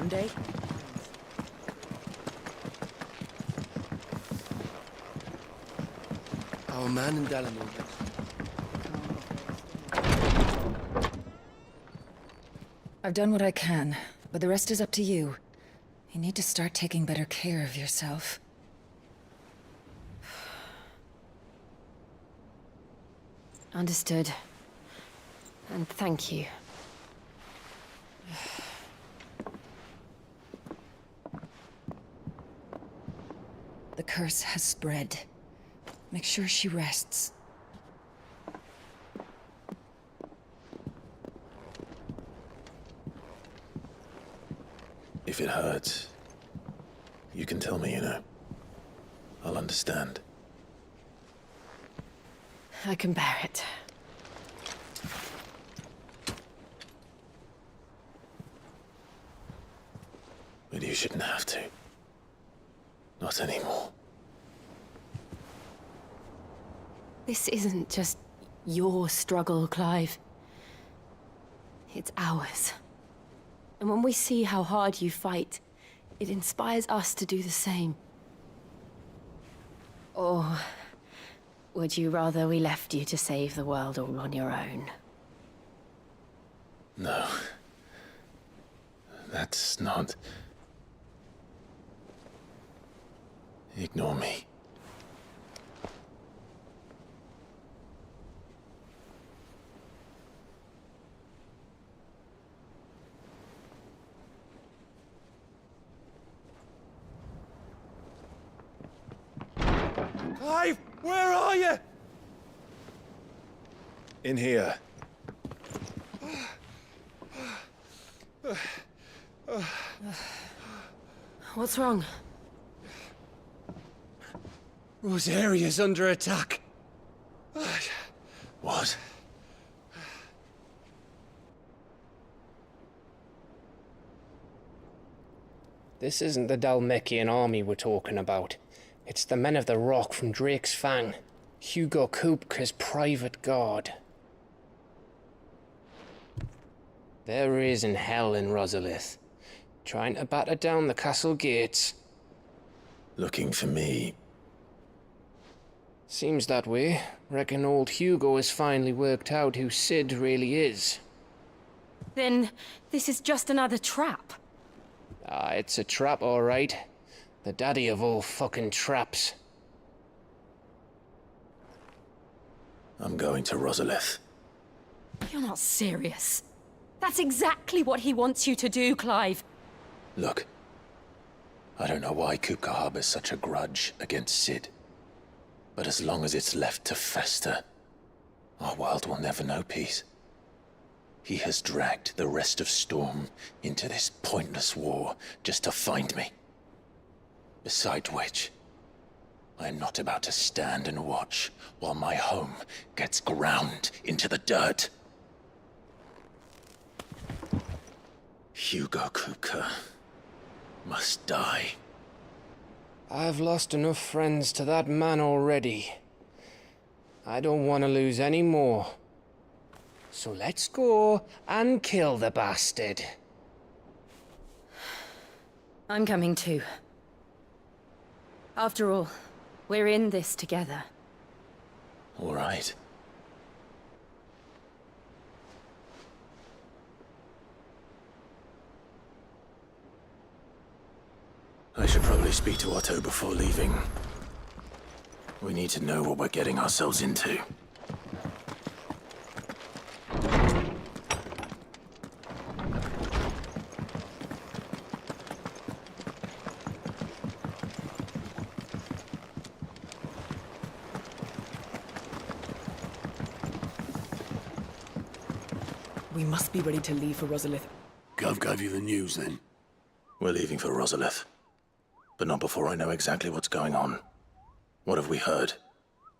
one day. Our man in Dalano. I've done what I can, but the rest is up to you. You need to start taking better care of yourself. Understood. And thank you. The curse has spread. Make sure she rests. If it hurts, you can tell me, you know. I'll understand. I can bear it. But you shouldn't have to. Not anymore. This isn't just your struggle, Clive. It's ours. And when we see how hard you fight, it inspires us to do the same. Or would you rather we left you to save the world all on your own? No. That's not... Ignore me. Clive, where are you? In here. What's wrong? Rosaria's under attack. What? This isn't the Dalmekian army we're talking about. It's the men of the Rock from Drake's Fang. Hugo Kupka's private guard. There is in hell in Rosalith, trying to batter down the castle gates. Looking for me. Seems that way. Reckon old Hugo has finally worked out who Sid really is. Then this is just another trap. Ah, it's a trap, all right. The daddy of all fucking traps. I'm going to Rosalith. You're not serious. That's exactly what he wants you to do, Clive. Look. I don't know why Kupka harbors such a grudge against Sid. But as long as it's left to fester, our world will never know peace. He has dragged the rest of Storm into this pointless war just to find me. Besides which, I am not about to stand and watch while my home gets ground into the dirt. Hugo Kupka must die. I've lost enough friends to that man already. I don't want to lose any more. So let's go and kill the bastard. I'm coming too. After all, we're in this together. All right. I should probably speak to Otto before leaving. We need to know what we're getting ourselves into. We must be ready to leave for Rosalith. Gov gave you the news then? We're leaving for Rosalith. But not before I know exactly what's going on. What have we heard?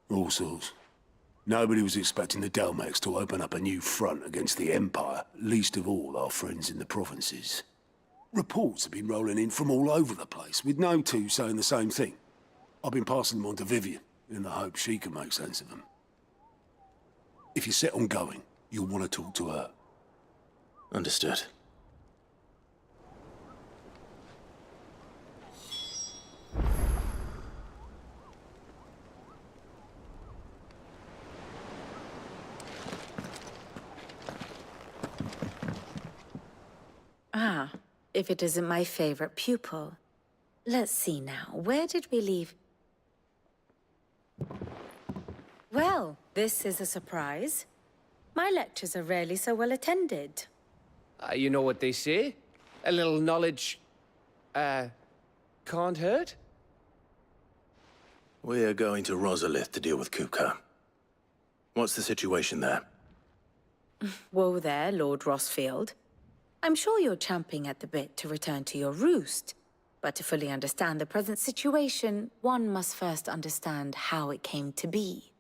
All sorts. Nobody was expecting the Dalmex to open up a new front against the Empire, least of all our friends in the provinces. Reports have been rolling in from all over the place, with no two saying the same thing. I've been passing them on to Vivian, in the hope she can make sense of them. If you're set on going, you'll want to talk to her. Understood. Ah, if it isn't my favorite pupil. Let's see now, where did we leave? Well, this is a surprise. My lectures are rarely so well attended. You know what they say? A little knowledge, can't hurt? We're going to Rosalith to deal with Kupka. What's the situation there? Whoa there, Lord Rossfield. I'm sure you're champing at the bit to return to your roost. But to fully understand the present situation, one must first understand how it came to be.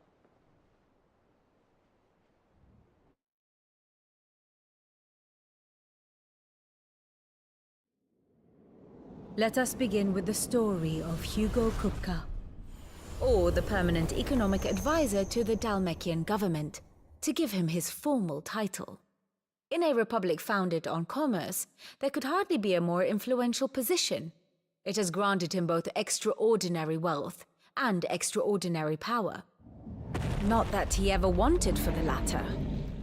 Let us begin with the story of Hugo Kupka, or the permanent economic advisor to the Dalmekian government, to give him his formal title. In a republic founded on commerce, there could hardly be a more influential position. It has granted him both extraordinary wealth and extraordinary power. Not that he ever wanted for the latter.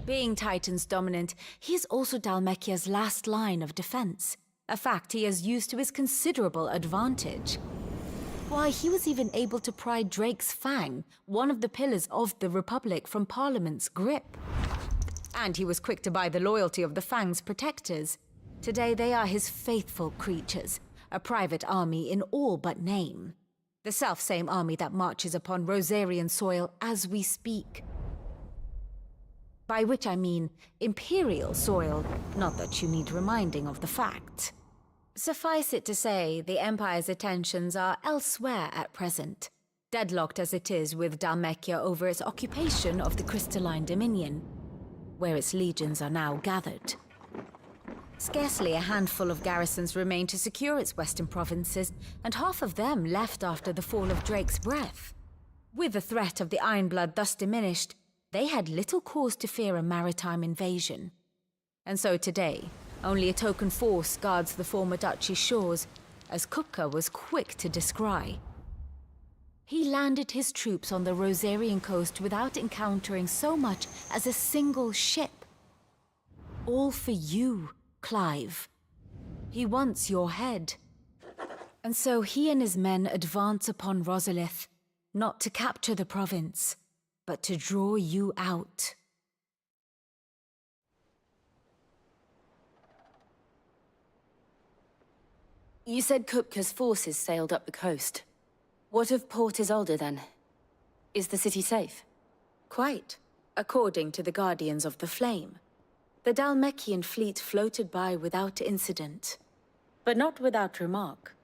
Being Titan's dominant, he is also Dalmekia's last line of defense, a fact he has used to his considerable advantage. Why, he was even able to pry Drake's Fang, one of the pillars of the Republic, from Parliament's grip. And he was quick to buy the loyalty of the Fang's protectors. Today they are his faithful creatures, a private army in all but name. The self-same army that marches upon Rosarian soil as we speak. By which I mean Imperial soil, not that you need reminding of the fact. Suffice it to say, the Empire's attentions are elsewhere at present, deadlocked as it is with Dalmekia over its occupation of the Crystalline Dominion, where its legions are now gathered. Scarcely a handful of garrisons remain to secure its western provinces, and half of them left after the fall of Drake's breath. With the threat of the Ironblood thus diminished, they had little cause to fear a maritime invasion. And so today, only a token force guards the former duchy's shores, as Kupka was quick to descry. He landed his troops on the Rosarian coast without encountering so much as a single ship. All for you, Clive. He wants your head. And so he and his men advance upon Rosalith, not to capture the province, but to draw you out. You said Kupka's forces sailed up the coast. What of Port Isolde, then? Is the city safe? Quite, according to the Guardians of the Flame. The Dalmekian fleet floated by without incident. But not without remark.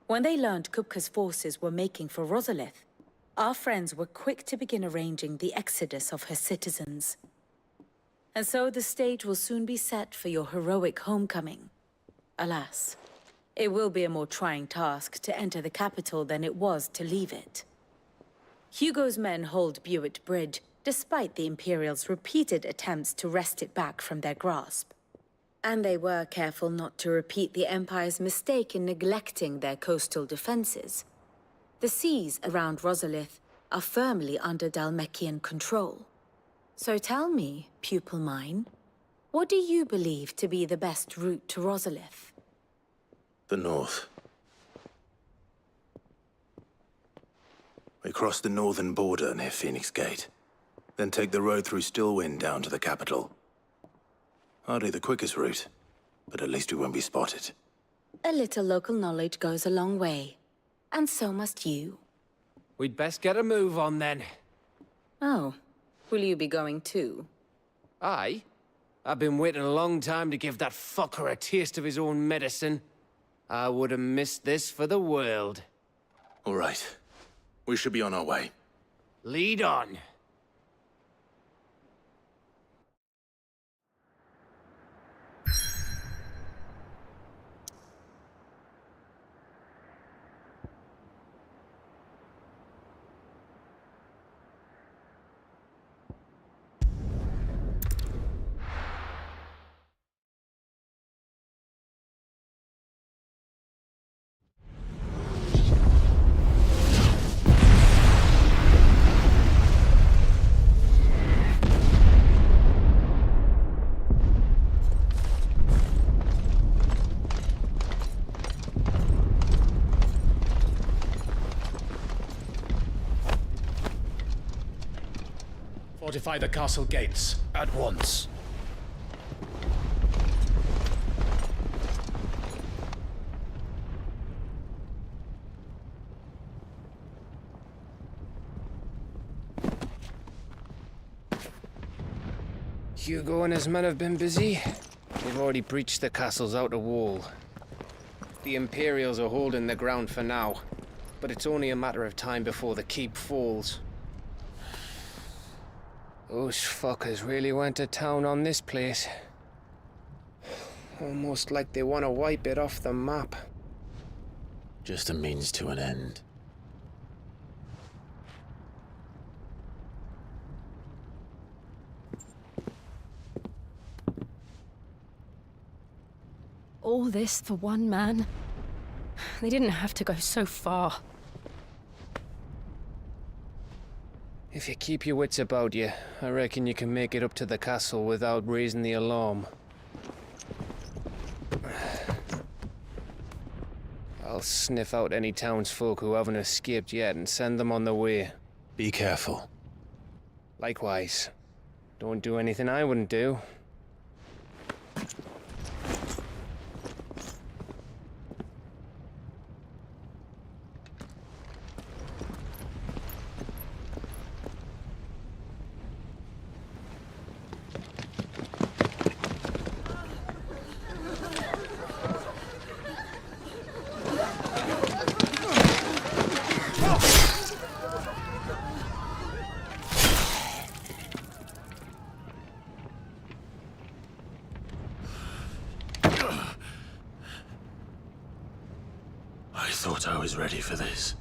When they learned Kupka's forces were making for Rosalith, our friends were quick to begin arranging the exodus of her citizens. And so the stage will soon be set for your heroic homecoming. Alas, it will be a more trying task to enter the capital than it was to leave it. Hugo's men hold Buett Bridge, despite the Imperials' repeated attempts to wrest it back from their grasp. And they were careful not to repeat the Empire's mistake in neglecting their coastal defenses. The seas around Rosalith are firmly under Dalmekian control. So tell me, pupil mine, what do you believe to be the best route to Rosalith? The north. We cross the northern border near Phoenix Gate, then take the road through Stillwind down to the capital. Hardly the quickest route, but at least we won't be spotted. A little local knowledge goes a long way, and so must you. We'd best get a move on then. Oh, will you be going too? Aye. I've been waiting a long time to give that fucker a taste of his own medicine. I would have missed this for the world. All right. We should be on our way. Lead on. Fortify the castle gates at once. Hugo and his men have been busy. They've already breached the castle's outer wall. The Imperials are holding the ground for now, but it's only a matter of time before the keep falls. Those fuckers really went to town on this place. Almost like they want to wipe it off the map. Just a means to an end. All this for one man? They didn't have to go so far. If you keep your wits about you, I reckon you can make it up to the castle without raising the alarm. I'll sniff out any townsfolk who haven't escaped yet and send them on their way. Be careful. Likewise. Don't do anything I wouldn't do. I thought I was ready for this,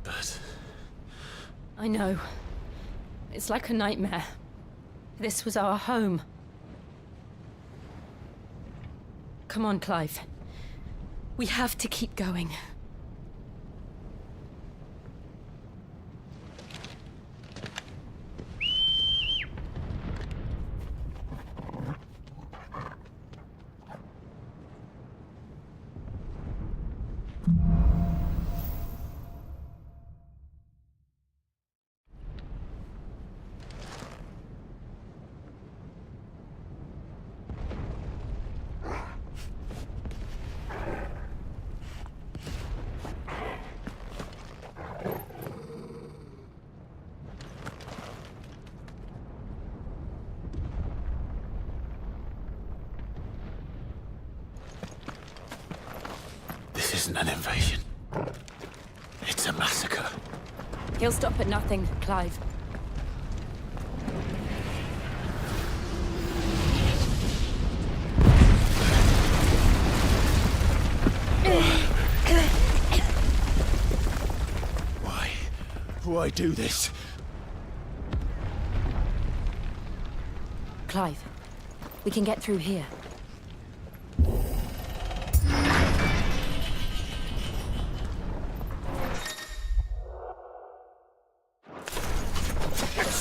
but... I know. It's like a nightmare. This was our home. Come on, Clive. We have to keep going. This isn't an invasion. It's a massacre. He'll stop at nothing, Clive. Why do this? Clive, we can get through here.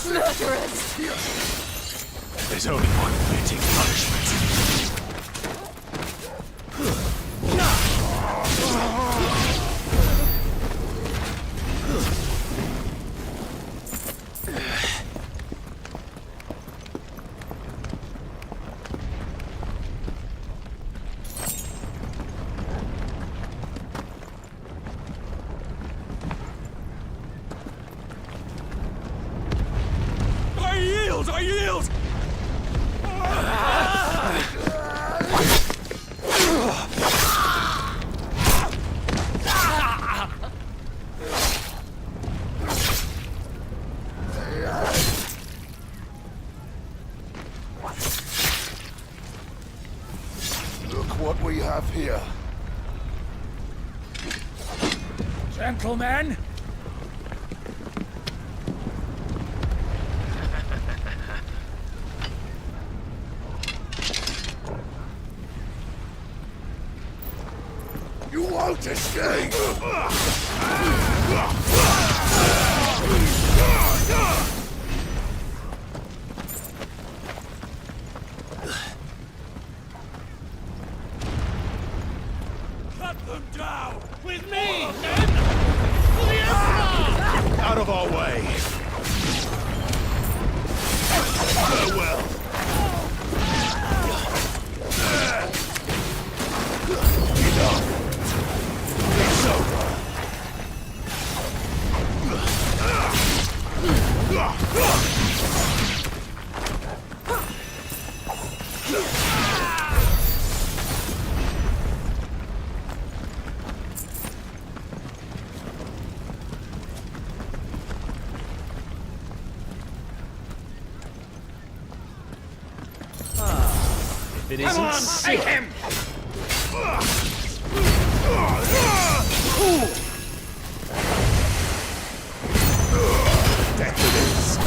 Murderers! There's only one fitting punishment. I yield! Look what we have here. Gentlemen! You won't escape! Cut them down! With me, men! For the Emperor! Out of our way! it isn't sick. Take him! Death it is.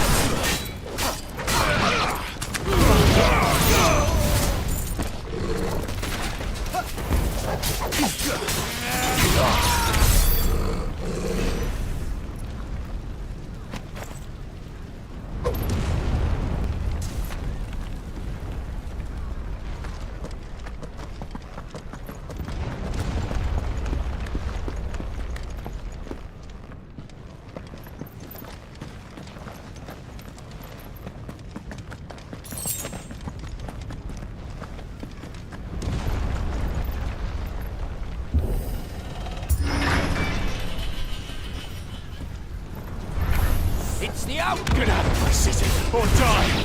It's the out! Get out of my city, or die!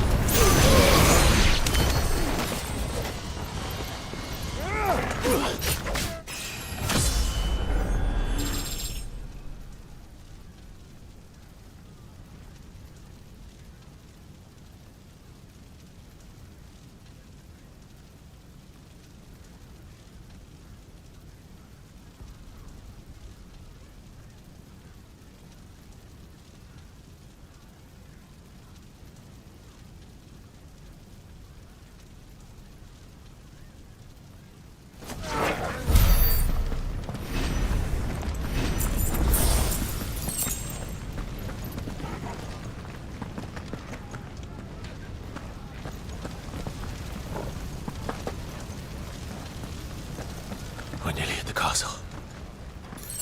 We're nearly at the castle.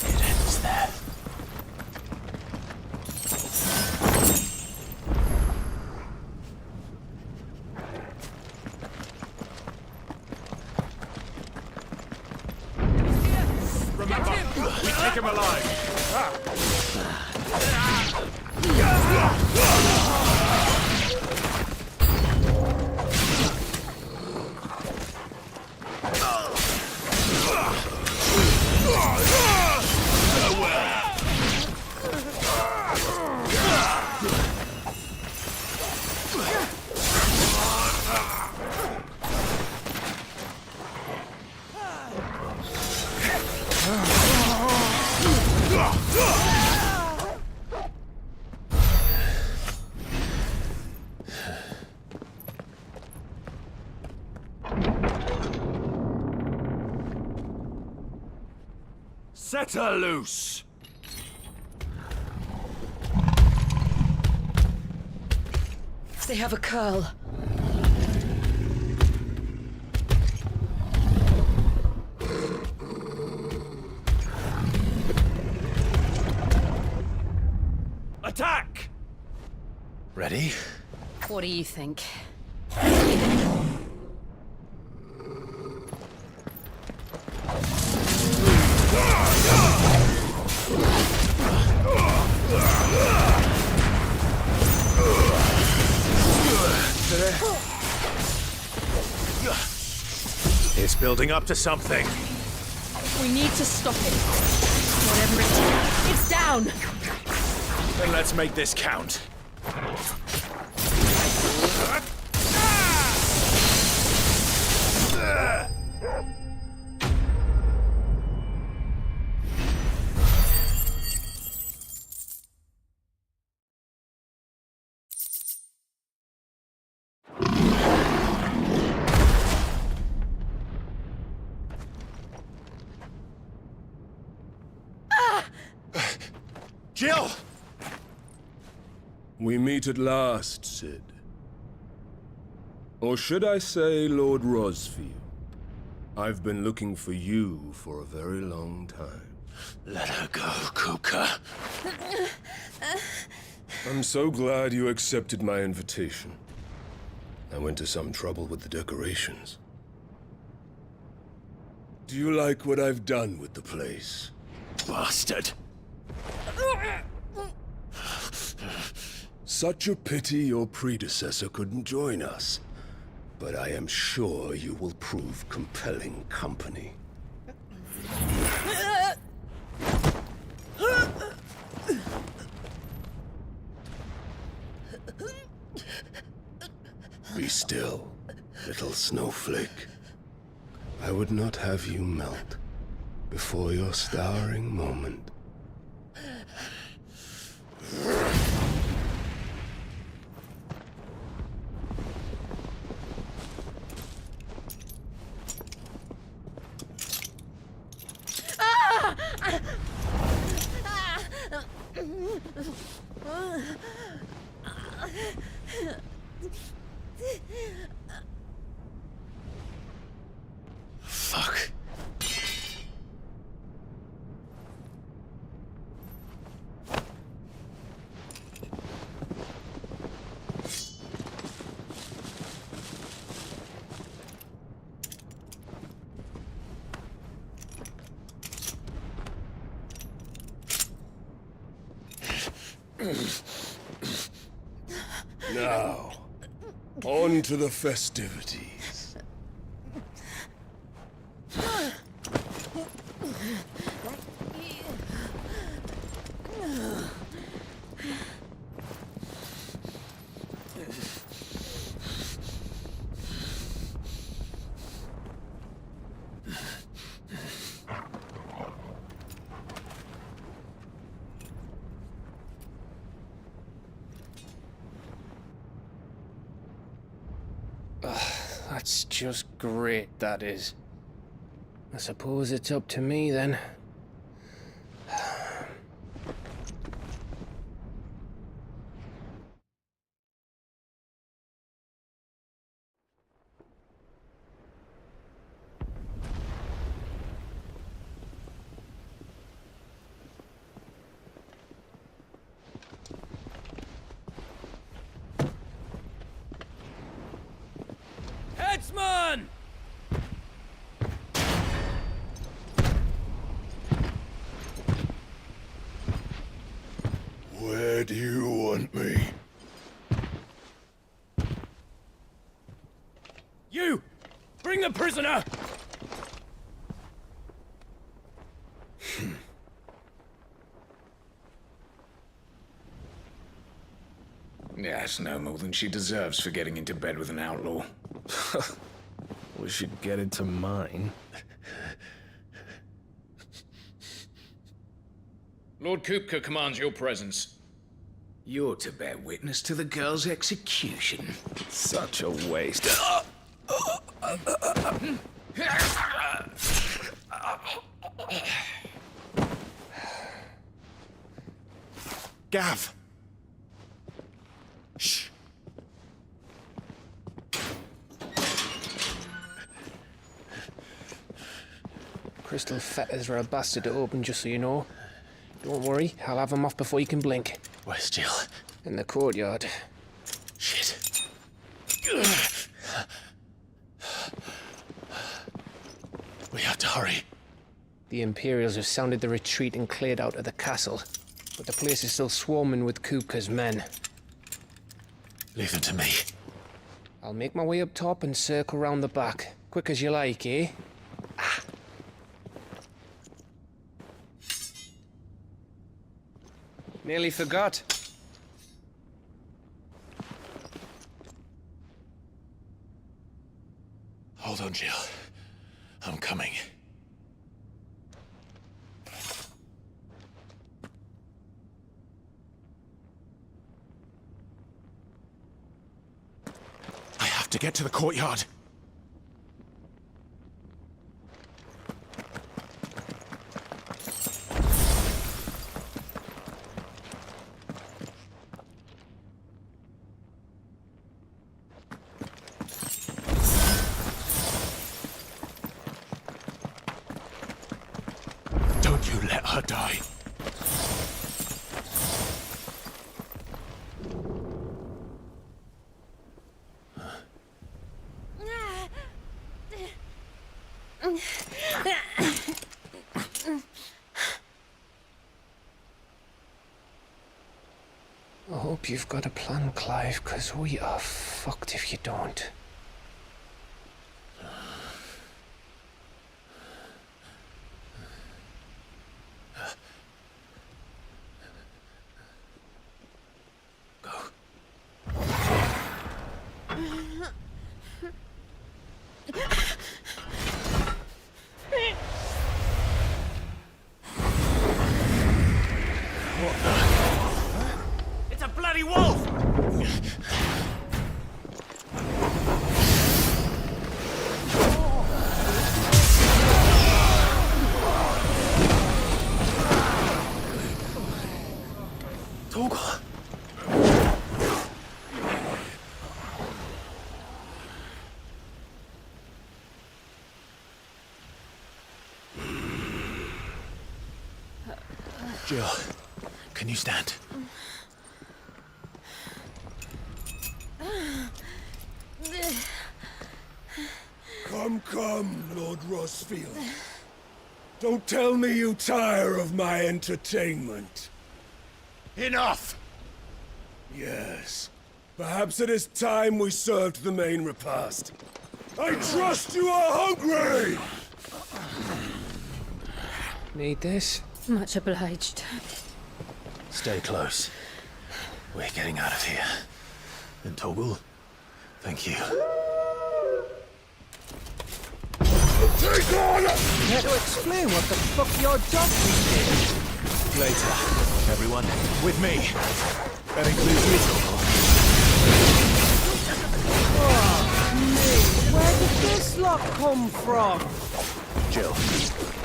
It ends there. Remember, we take him alive. Set her loose! They have a curl. Attack! Ready? What do you think? It's building up to something. We need to stop it. Whatever it is, it's down! Then let's make this count. Jill! We meet at last, Sid. Or should I say, Lord Rosfield? I've been looking for you for a very long time. Let her go, Kupka. I'm so glad you accepted my invitation. I went to some trouble with the decorations. Do you like what I've done with the place? Bastard. Such a pity your predecessor couldn't join us. But I am sure you will prove compelling company. Be still. Little snowflake. I would not have you melt before your starring moment. Fuck. Now, on to the festivities. That's just great, that is. I suppose it's up to me then. Headsman! Where do you want me? You! Bring the prisoner! Yeah, it's no more than she deserves for getting into bed with an outlaw. We should get it to mine. Lord Kupka commands your presence. You're to bear witness to the girl's execution. Such a waste. Gav! Shh! Crystal fetters are a bastard to open, just so you know. Don't worry, I'll have them off before you can blink. Where's Jill? In the courtyard. Shit. We have to hurry. The Imperials have sounded the retreat and cleared out of the castle, but the place is still swarming with Kupka's men. Leave them to me. I'll make my way up top and circle round the back. Quick as you like, eh? Nearly forgot. Hold on, Jill. I'm coming. I have to get to the courtyard. Don't you let her die. I hope you've got a plan, Clive, because we are fucked if you don't. Jill, can you stand? Come, Lord Rosfield. Don't tell me you tire of my entertainment. Enough! Yes. Perhaps it is time we served the main repast. I trust you are hungry! Need this? Much obliged. Stay close. We're getting out of here. And Toggle, thank you. Take on! Care to explain what the fuck your job is? Later, everyone. With me. That includes you, Toggle. Where did this lot come from? Jill,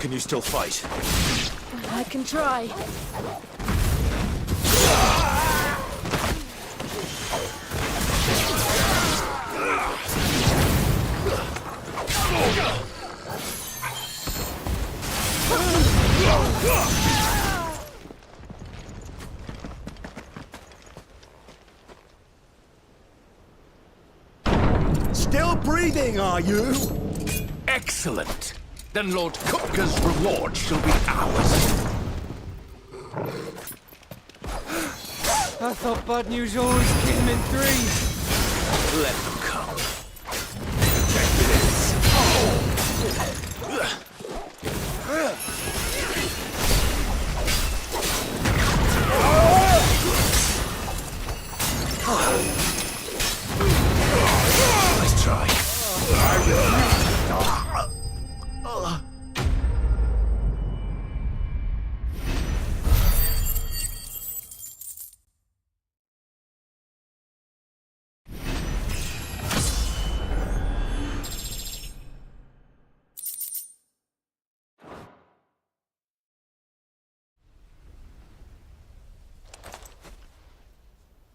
can you still fight? I can try. Still breathing, are you? Excellent. Then Lord Kupka's reward shall be ours. I thought bad news always came in threes. Let them come. Check this. Nice try.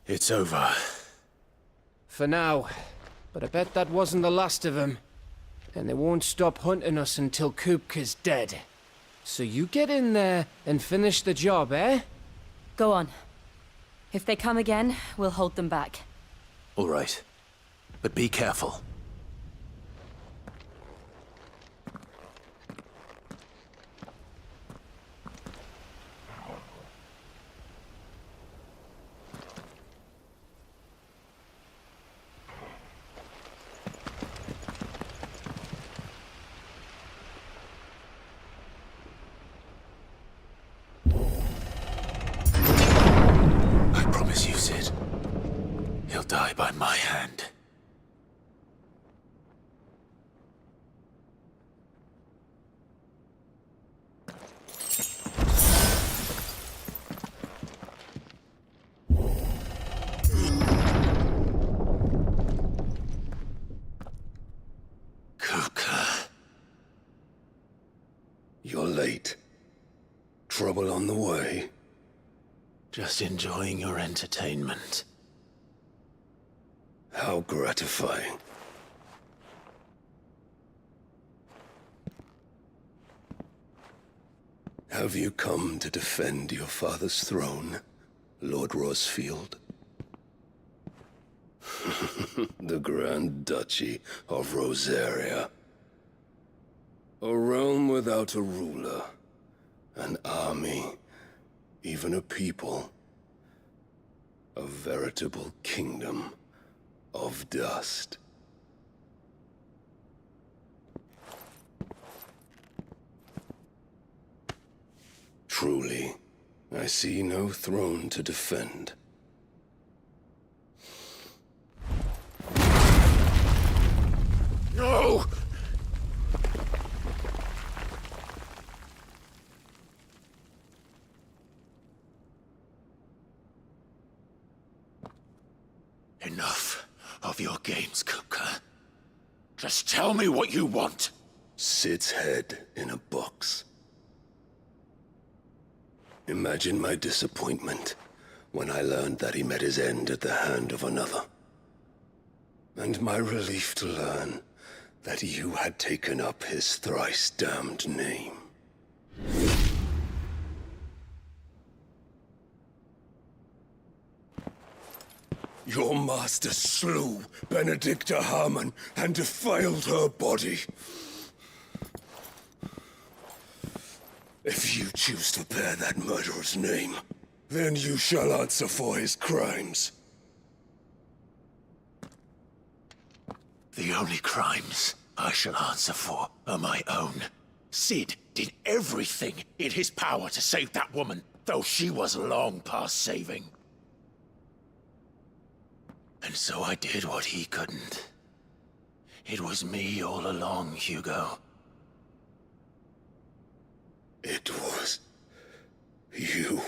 It's over. For now. But I bet that wasn't the last of them. And they won't stop hunting us until Kupka's dead. So you get in there and finish the job, eh? Go on. If they come again, we'll hold them back. All right. But be careful. You, Sid. He'll die by my hand. Kupka. You're late. Trouble on the way. Just enjoying your entertainment. How gratifying. Have you come to defend your father's throne, Lord Rosfield? The Grand Duchy of Rosaria. A realm without a ruler, an army, even a people. A veritable kingdom of dust. Truly, I see no throne to defend. No! Enough of your games, Kupka. Just tell me what you want. Sid's head in a box. Imagine my disappointment when I learned that he met his end at the hand of another. And my relief to learn that you had taken up his thrice-damned name. Your master slew Benedicta Harmon and defiled her body. If you choose to bear that murderer's name, then you shall answer for his crimes. The only crimes I shall answer for are my own. Sid did everything in his power to save that woman, though she was long past saving. And so I did what he couldn't. It was me all along, Hugo. It was you.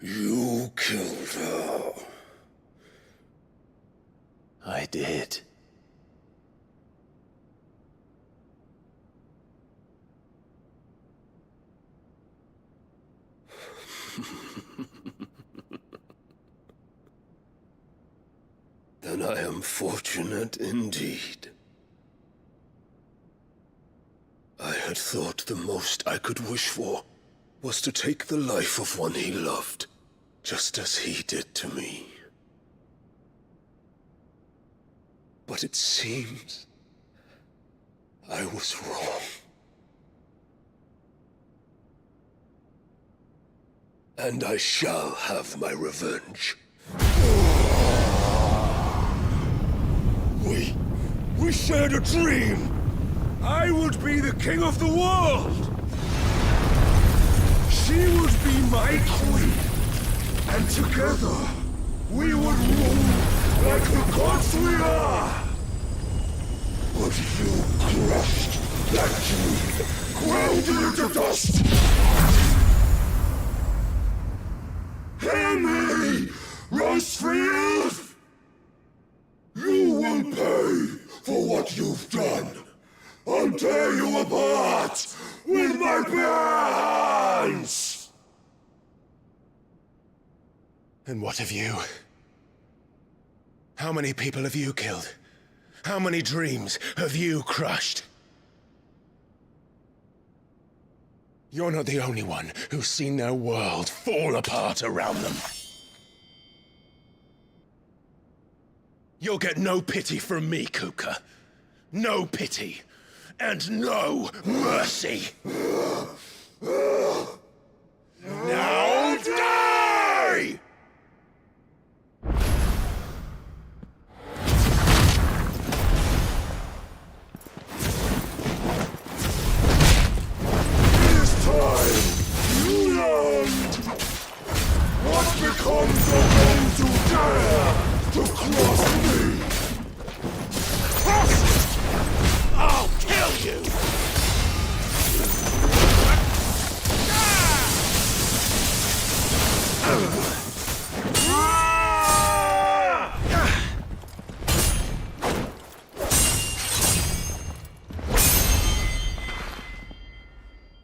You killed her. I did. Then I am fortunate indeed. I had thought the most I could wish for was to take the life of one he loved, just as he did to me. But it seems I was wrong. And I shall have my revenge. We shared a dream! I would be the king of the world! She would be my queen! And together, we would rule like the gods we are! But you crushed that dream, ground it into dust! Hear me, Rosefield! You will pay for what you've done. I'll tear you apart with my bare hands! And what of you? How many people have you killed? How many dreams have you crushed? You're not the only one who's seen their world fall apart around them. You'll get no pity from me, Kupka. No pity. And no mercy. Now die! This time, you learned what becomes of those who dare to cross me! Cross it! I'll kill you!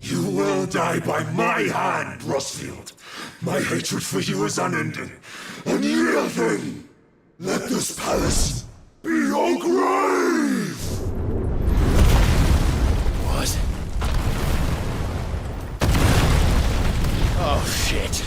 You will die by my hand, Rosefield. My hatred for you is unending, unyielding. Let this palace be your grave! What? Oh, shit.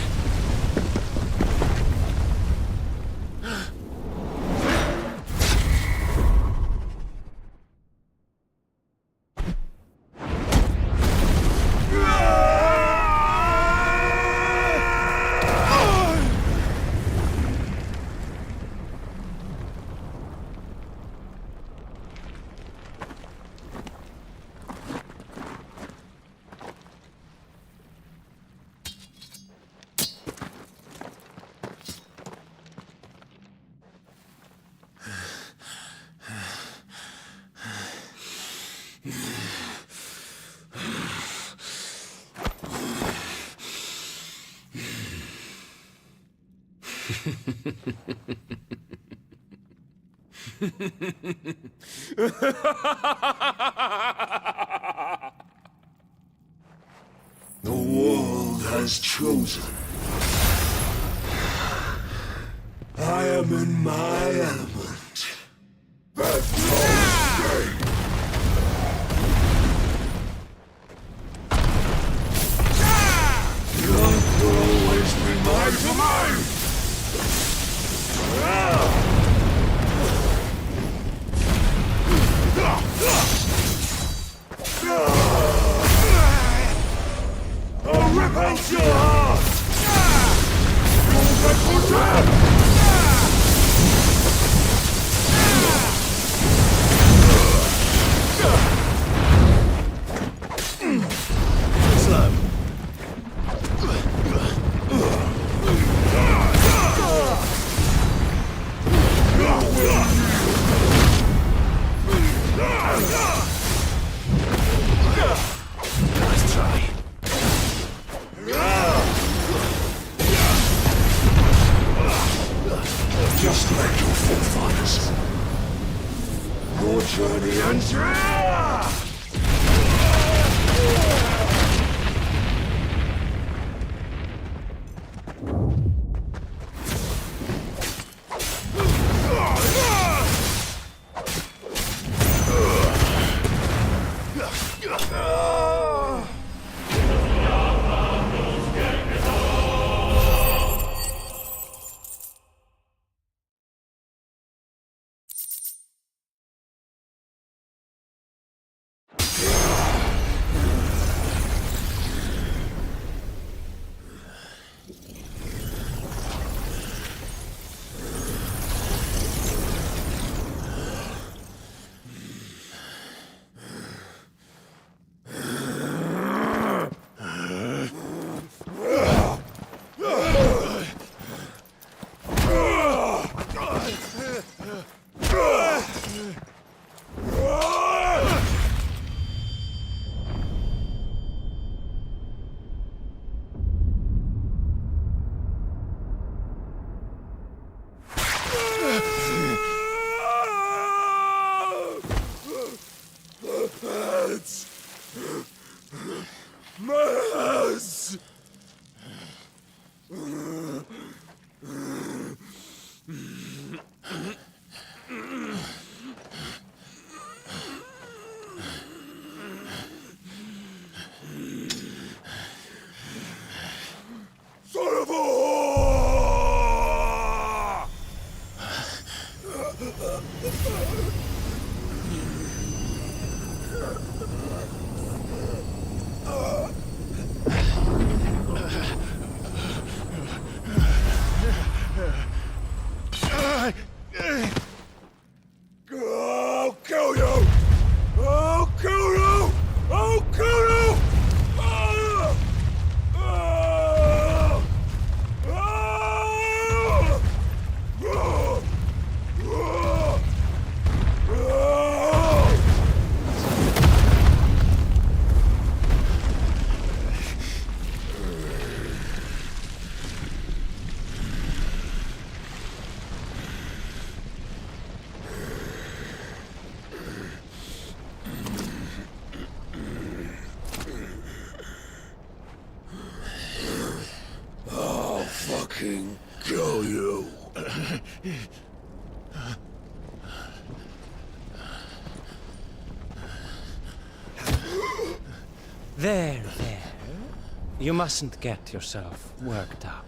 The world has chosen. I am in my element. There's no escape! rip out your heart! You'll get for death! Slow. Nice try. Just like your forefathers. Your journey ends here! Mess! Son of a whore! I'll kill you! I'll kill you! I'll kill you! Ah! Ah! Ah! Ah! I'll fucking kill you. There. You mustn't get yourself worked up.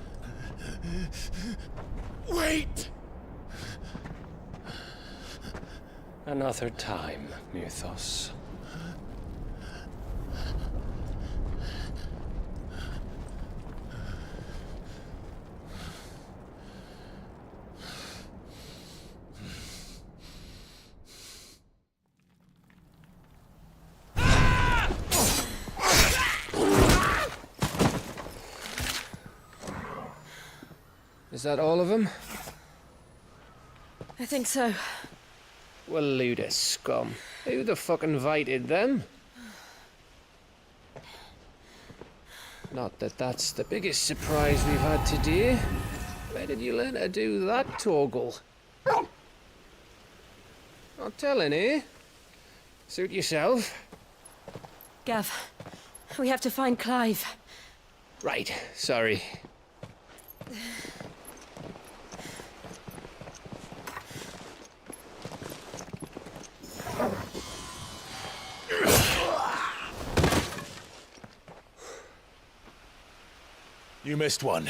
Wait! Another time, Mythos. Is that all of them? I think so. Well, Luda scum. Who the fuck invited them? Not that that's the biggest surprise we've had today. Where did you learn to do that, Torgal? Not telling, eh? Suit yourself. Gav, we have to find Clive. Right, sorry. You missed one.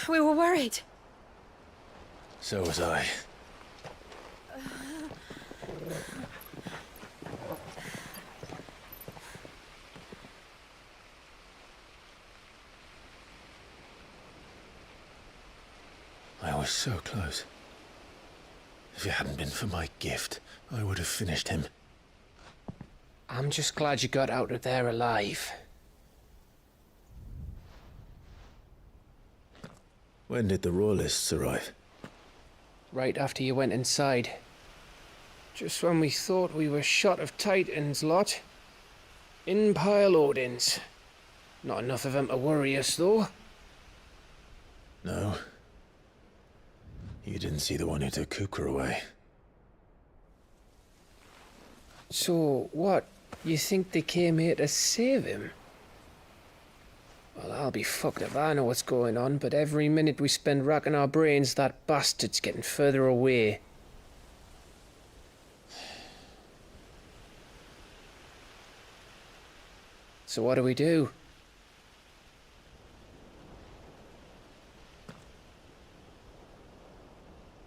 We were worried. So was I. I was so close. If it hadn't been for my gift, I would have finished him. I'm just glad you got out of there alive. When did the Royalists arrive? Right after you went inside. Just when we thought we were shot of Titans, lot. In pile Odins. Not enough of them to worry us, though. No. You didn't see the one who took Kupka away. So, what? You think they came here to save him? Well, I'll be fucked if I know what's going on, but every minute we spend racking our brains, that bastard's getting further away. So what do we do?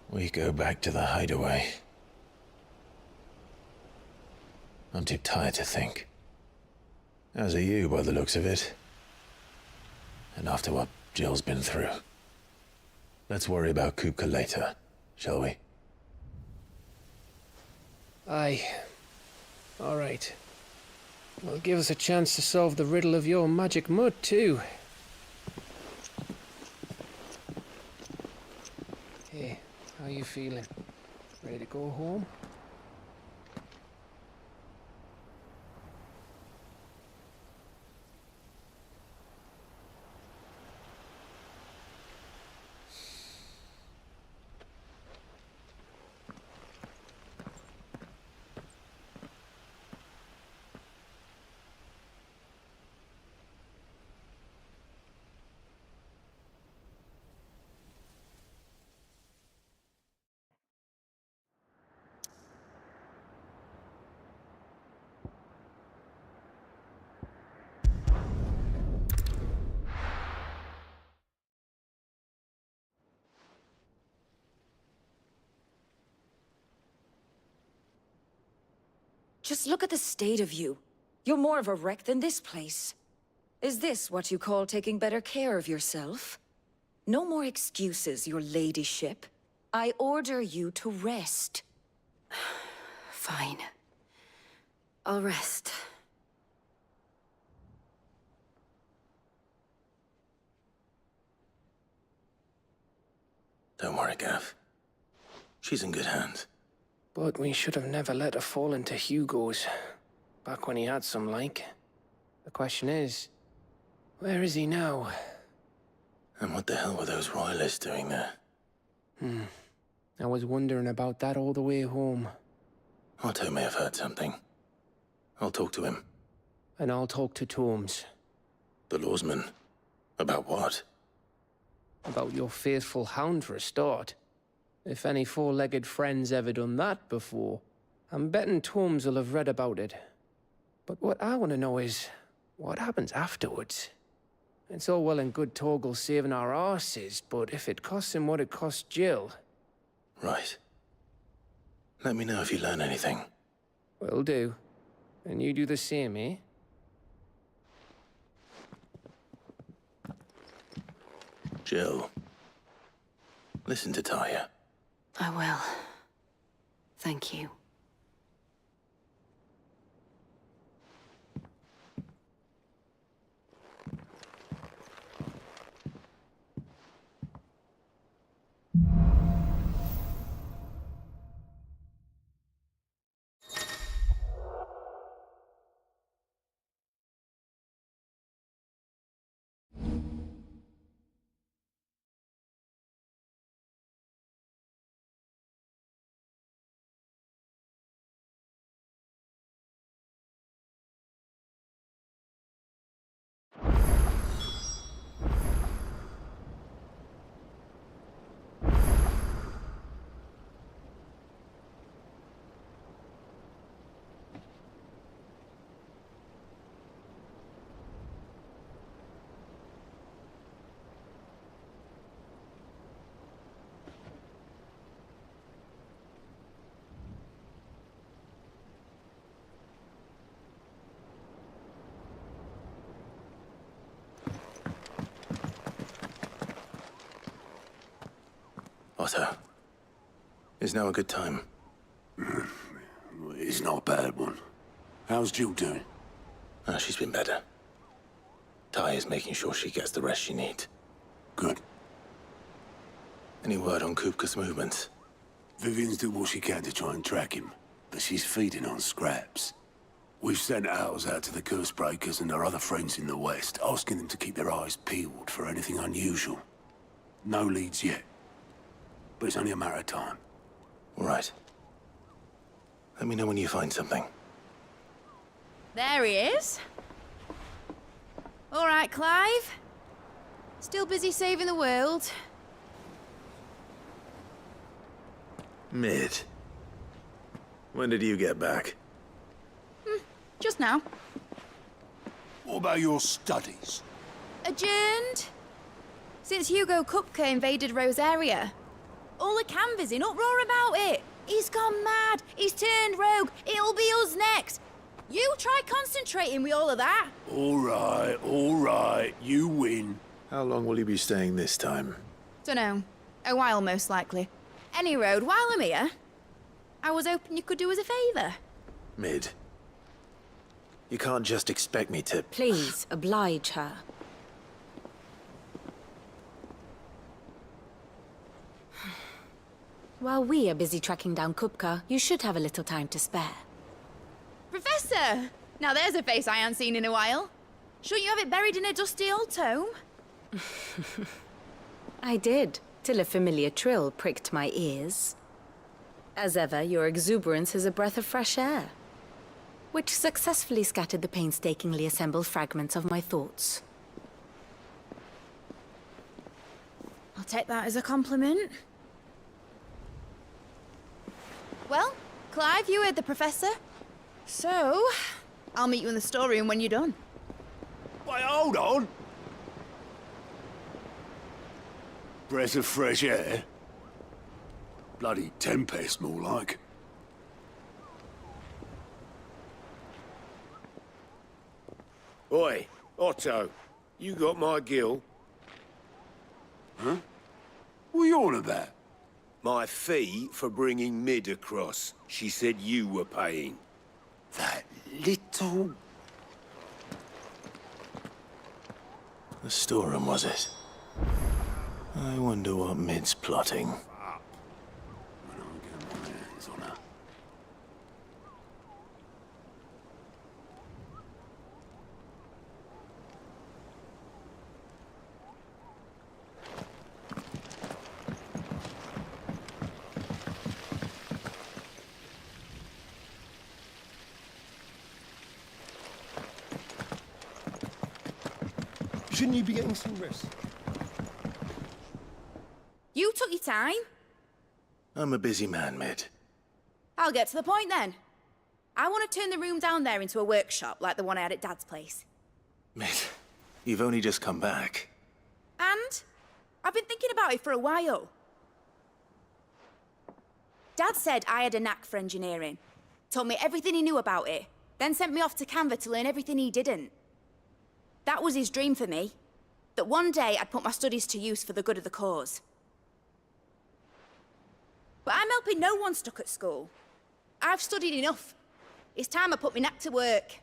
We go back to the hideaway. I'm too tired to think. As are you, by the looks of it. And after what Jill's been through. Let's worry about Kupka later, shall we? Aye. All right. Well, give us a chance to solve the riddle of your magic mud, too. Hey, how you feeling? Ready to go home? Just look at the state of you. You're more of a wreck than this place. Is this what you call taking better care of yourself? No more excuses, your ladyship. I order you to rest. Fine. I'll rest. Don't worry, Gav. She's in good hands. But we should have never let her fall into Hugo's. Back when he had some like. The question is, where is he now? And what the hell were those royalists doing there? I was wondering about that all the way home. Otto may have heard something. I'll talk to him. And I'll talk to Tomes. The lawsman? About what? About your faithful hound for a start. If any four-legged friend's ever done that before, I'm betting Tomes will have read about it. But what I want to know is, what happens afterwards? It's all well and good Torgal saving our arses, but if it costs him what it cost Jill... Right. Let me know if you learn anything. Will do. And you do the same, eh? Jill. Listen to Taya. I will. Thank you. Otto. Is now a good time? It's not a bad one. How's Jill doing? She's been better. Ty is making sure she gets the rest she needs. Good. Any word on Kupka's movements? Vivian's doing what she can to try and track him, but she's feeding on scraps. We've sent ours out to the curse breakers and our other friends in the West, asking them to keep their eyes peeled for anything unusual. No leads yet, but it's only a matter of time. All right. Let me know when you find something. There he is. All right, Clive. Still busy saving the world. Mid. When did you get back? Just now. What about your studies? Adjourned. Since Hugo Kupka invaded Rosaria. All the canvas in uproar about it. He's gone mad. He's turned rogue. It'll be us next. You try concentrating with all of that. All right. You win. How long will you be staying this time? Dunno. A while, most likely. Any road, while I'm here, I was hoping you could do us a favour. Mid. You can't just expect me to... Please, oblige her. While we are busy tracking down Kupka, you should have a little time to spare. Professor! Now there's a face I haven't seen in a while. Shouldn't you have it buried in a dusty old tome? I did, till a familiar trill pricked my ears. As ever, your exuberance is a breath of fresh air, which successfully scattered the painstakingly assembled fragments of my thoughts. I'll take that as a compliment. Well, Clive, you heard the professor. So, I'll meet you in the storeroom when you're done. Wait, hold on. Breath of fresh air? Bloody tempest, more like. Oi, Otto, you got my gill? Huh? What are you on about? My fee for bringing Mid across. She said you were paying. That little... The storeroom, was it? I wonder what Mid's plotting. Shouldn't you be getting some rest? You took your time. I'm a busy man, Mid. I'll get to the point then. I want to turn the room down there into a workshop like the one I had at Dad's place. Mid, you've only just come back. And I've been thinking about it for a while. Dad said I had a knack for engineering. Told me everything he knew about it, then sent me off to Canva to learn everything he didn't. That was his dream for me. That one day I'd put my studies to use for the good of the cause. But I'm helping no one stuck at school. I've studied enough. It's time I put my knack to work.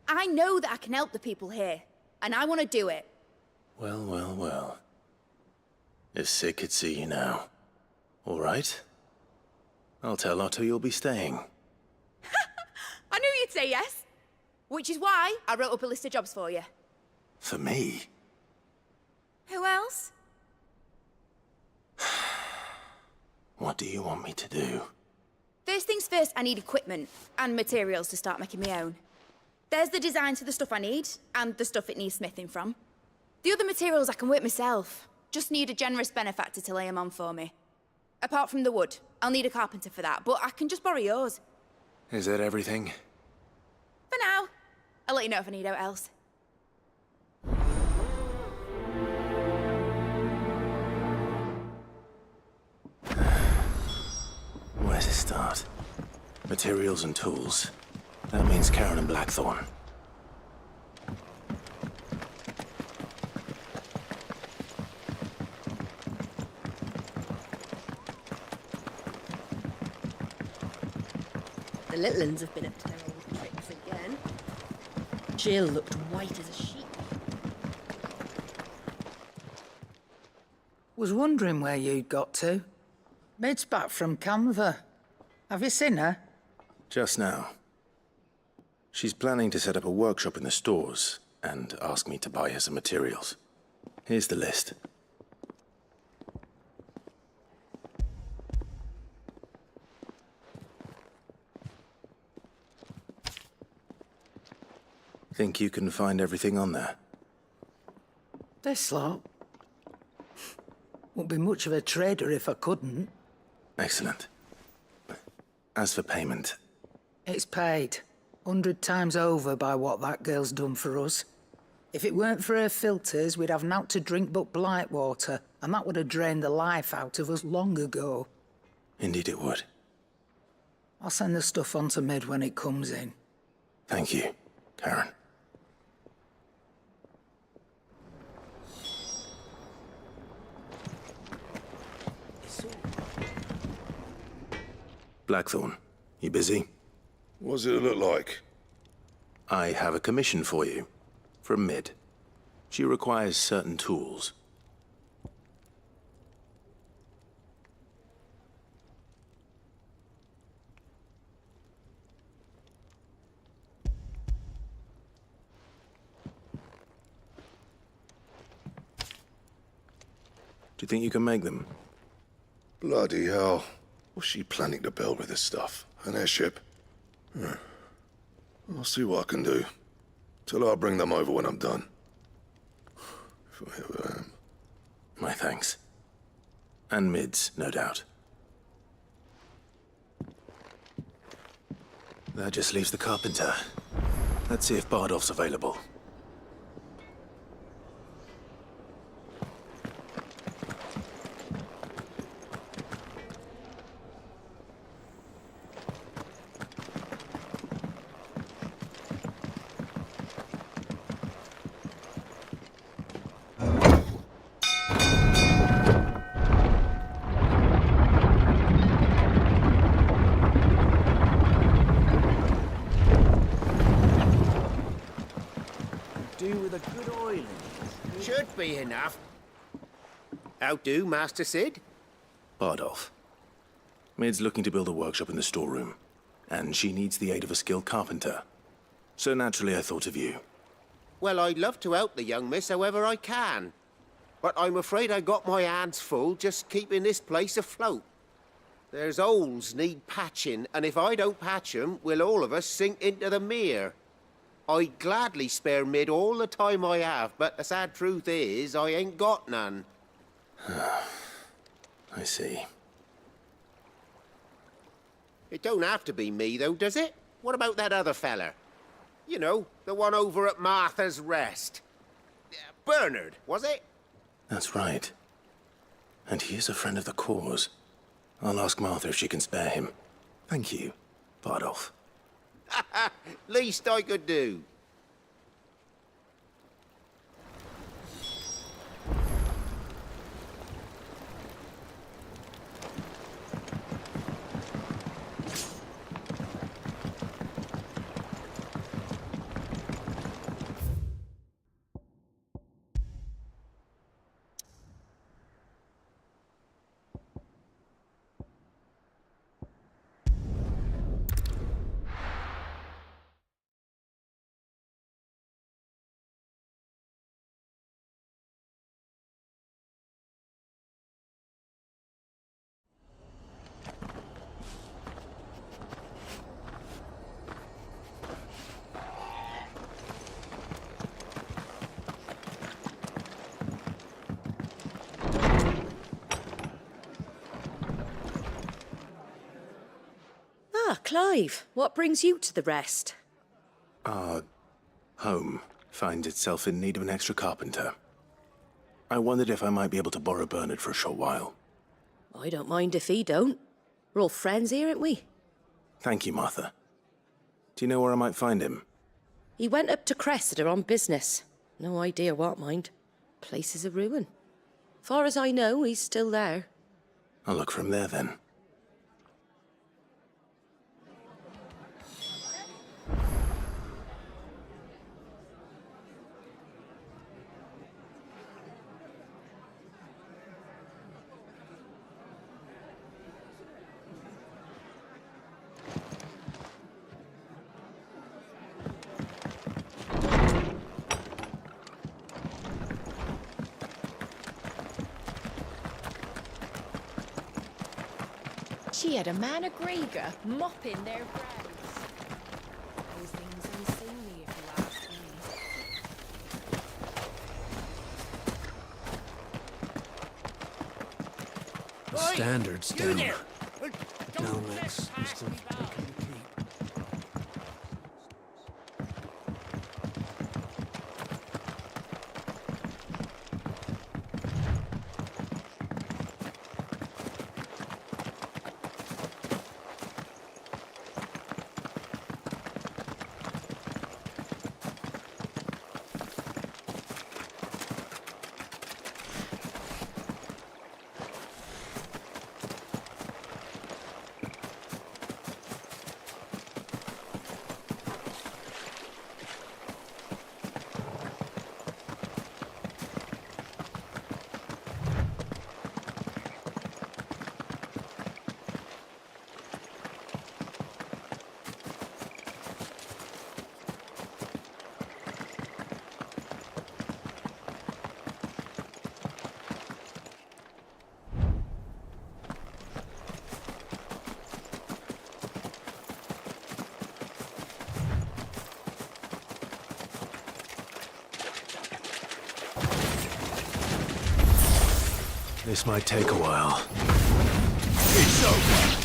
I know that I can help the people here, and I want to do it. Well. If Sid could see you now. All right? I'll tell Otto you'll be staying. I knew you'd say yes. Which is why I wrote up a list of jobs for you. For me? Who else? What do you want me to do? First things first, I need equipment and materials to start making my own. There's the designs for the stuff I need, and the stuff it needs smithing from. The other materials I can work myself. Just need a generous benefactor to lay them on for me. Apart from the wood, I'll need a carpenter for that, but I can just borrow yours. Is that everything? For now. I'll let you know if I need out else. Where to start? Materials and tools. That means Karen and Blackthorn. The little uns have been up to their old tricks again. Jill looked white as a sheet. Was wondering where you'd got to. Mid's back from Canva. Have you seen her? Just now. She's planning to set up a workshop in the stores and ask me to buy her some materials. Here's the list. Think you can find everything on there? This lot. Wouldn't be much of a trader if I couldn't. Excellent. As for payment... It's paid. 100 times over by what that girl's done for us. If it weren't for her filters, we'd have naught to drink but blight water, and that would have drained the life out of us long ago. Indeed it would. I'll send the stuff on to Mid when it comes in. Thank you, Karen. Blackthorn, you busy? What does it look like? I have a commission for you. From Mid. She requires certain tools. Do you think you can make them? Bloody hell. What's she planning to build with this stuff? An airship? I'll see what I can do. Tell her I'll bring them over when I'm done. If I ever am. My thanks. And Mid's, no doubt. That just leaves the carpenter. Let's see if Bardolph's available. Should be enough. How do, Master Sid? Bardolph. Mid's looking to build a workshop in the storeroom, and she needs the aid of a skilled carpenter. So naturally I thought of you. Well, I'd love to help the young miss however I can. But I'm afraid I got my hands full just keeping this place afloat. There's holes need patching, and if I don't patch 'em, we'll all of us sink into the mere. I'd gladly spare Mid all the time I have, but the sad truth is, I ain't got none. I see. It don't have to be me, though, does it? What about that other feller? You know, the one over at Martha's Rest. Bernard, was it? That's right. And he is a friend of the cause. I'll ask Martha if she can spare him. Thank you, Bardolph. Least I could do. Ah, Clive, what brings you to the Rest? Our home finds itself in need of an extra carpenter. I wondered if I might be able to borrow Bernard for a short while. I don't mind if he don't. We're all friends here, aren't we? Thank you, Martha. Do you know where I might find him? He went up to Cressida on business. No idea what, mind. Place is a ruin. Far as I know, he's still there. I'll look for him there, then. She had a man of Grieger mopping their graves. Those things unseemly, if you ask me. The standards down. The Dalmex must have taken the keep. This might take a while. It's over!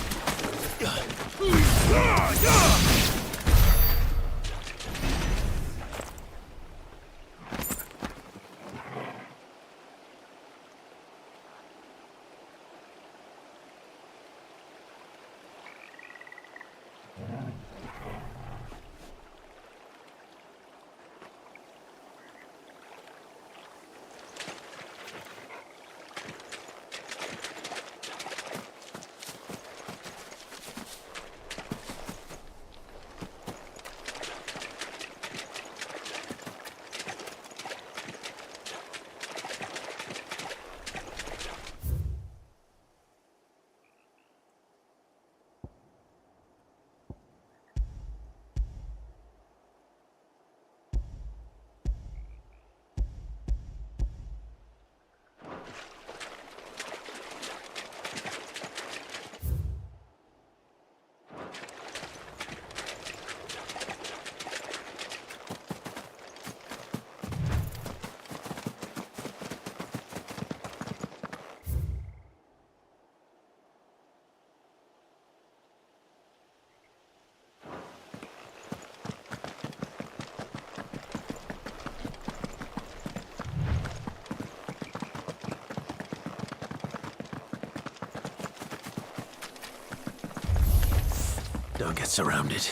Don't get surrounded.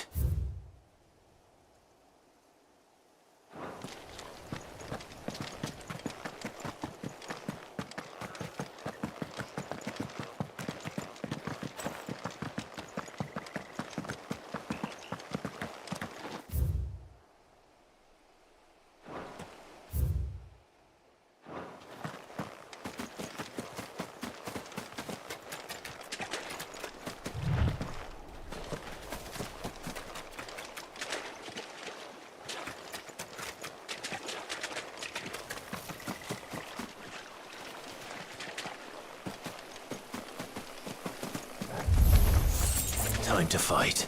Time to fight.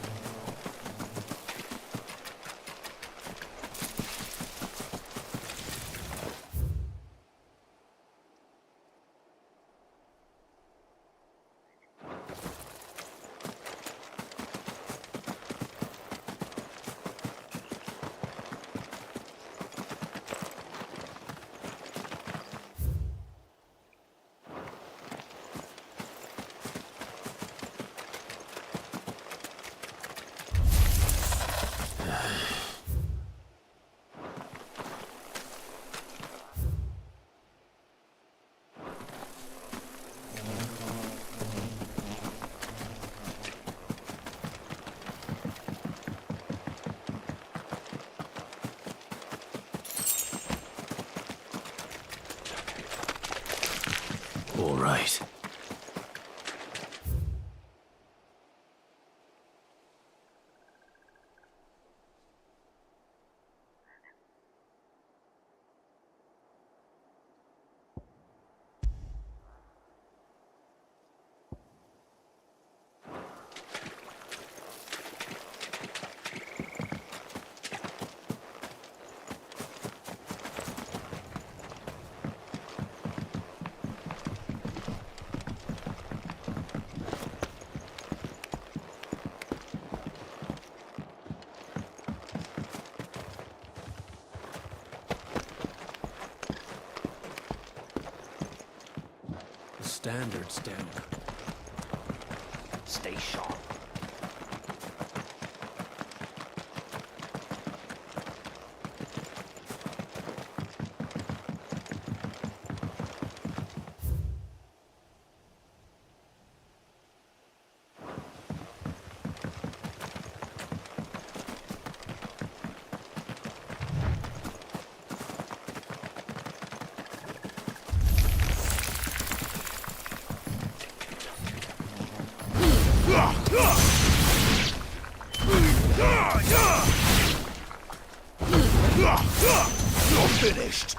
All right. standards down. Stay sharp. You're finished!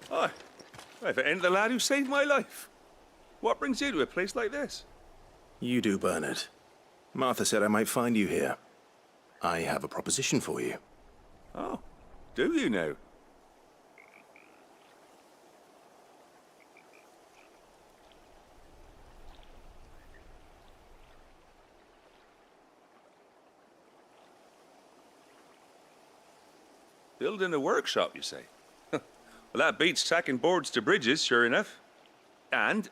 Oh, if it ain't the lad who saved my life. What brings you to a place like this? You do, Bernard. Martha said I might find you here. I have a proposition for you. Oh, do you now? Building a workshop, you say? Well, that beats tacking boards to bridges, sure enough. And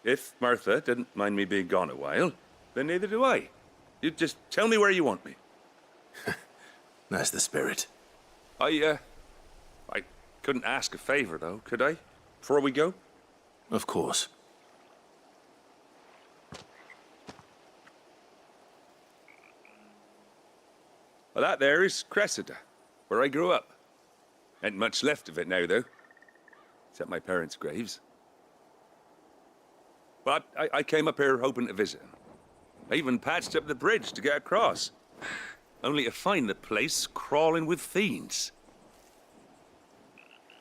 if Martha didn't mind me being gone a while, then neither do I. You just tell me where you want me. That's the spirit. I couldn't ask a favor, though, could I? Before we go? Of course. Well, that there is Cressida, where I grew up. Ain't much left of it now, though. Except my parents' graves. But I came up here hoping to visit them. I even patched up the bridge to get across. Only to find the place crawling with fiends.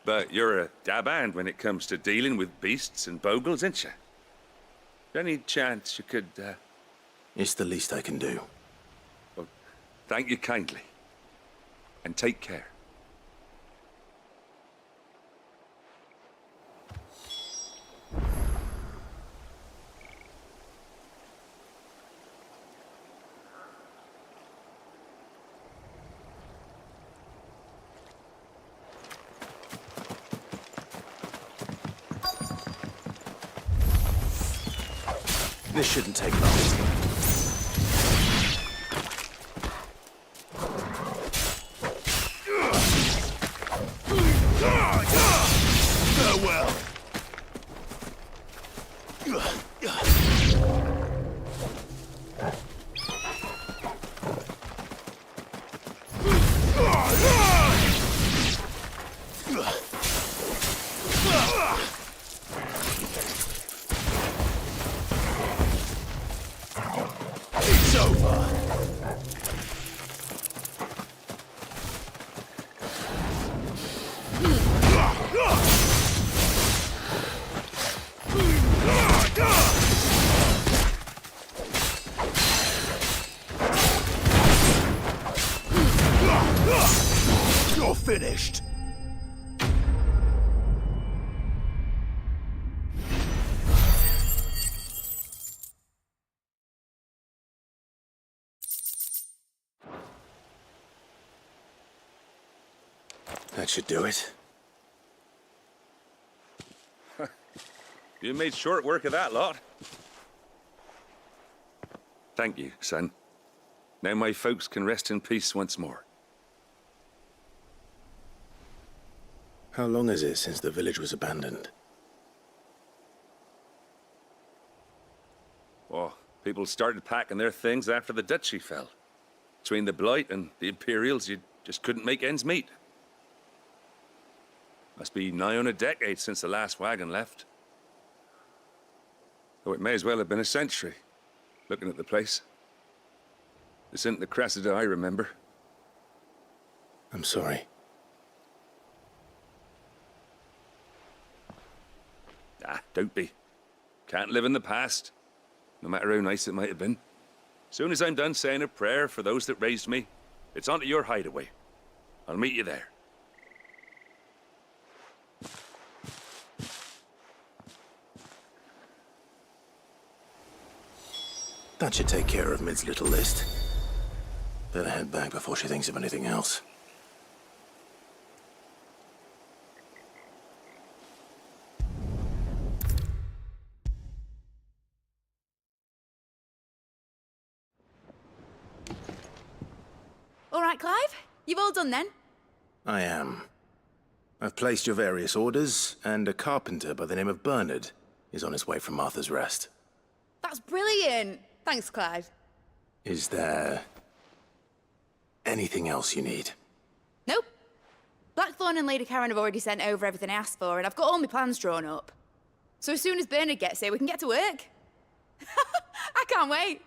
But you're a dab hand when it comes to dealing with beasts and bogles, ain't you? Any chance you could, It's the least I can do. Well, thank you kindly. And take care. This shouldn't take long. Farewell! It's over! You're finished! That should do it. You made short work of that lot. Thank you, son. Now my folks can rest in peace once more. How long is it since the village was abandoned? Oh, people started packing their things after the duchy fell. Between the Blight and the Imperials, you just couldn't make ends meet. Must be nigh on a decade since the last wagon left. Though it may as well have been a century, looking at the place. This isn't the Cressida I remember. I'm sorry. Don't be. Can't live in the past, no matter how nice it might have been. Soon as I'm done saying a prayer for those that raised me, it's on to your hideaway. I'll meet you there. That should take care of Mid's little list. Better head back before she thinks of anything else. All right, Clive? You've all done then? I am. I've placed your various orders, and a carpenter by the name of Bernard is on his way from Martha's Rest. That's brilliant. Thanks, Clive. Is there anything else you need? Nope. Blackthorn and Lady Karen have already sent over everything I asked for, and I've got all my plans drawn up. So as soon as Bernard gets here, we can get to work. I can't wait.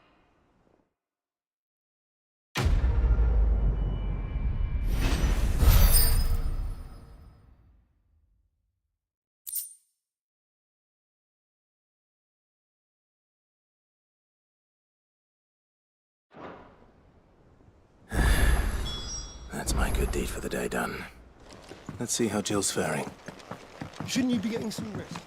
That's my good deed for the day done. Let's see how Jill's faring. Shouldn't you be getting some rest?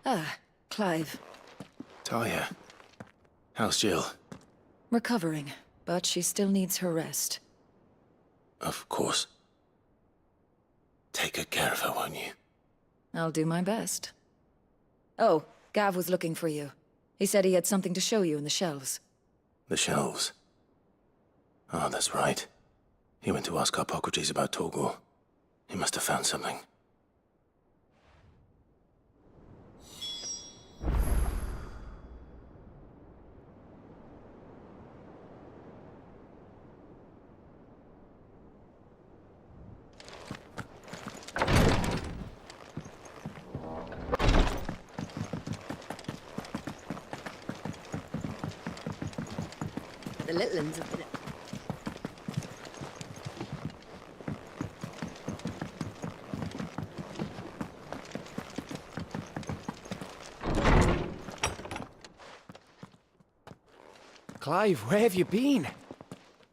Ah, Clive. Talia, how's Jill? Recovering, but she still needs her rest. Of course. Take good care of her, won't you? I'll do my best. Oh, Gav was looking for you. He said he had something to show you in the shelves. The shelves? Oh, that's right. He went to ask Harpocrates about Torgal. He must have found something. The little ones have been... Clive, where have you been?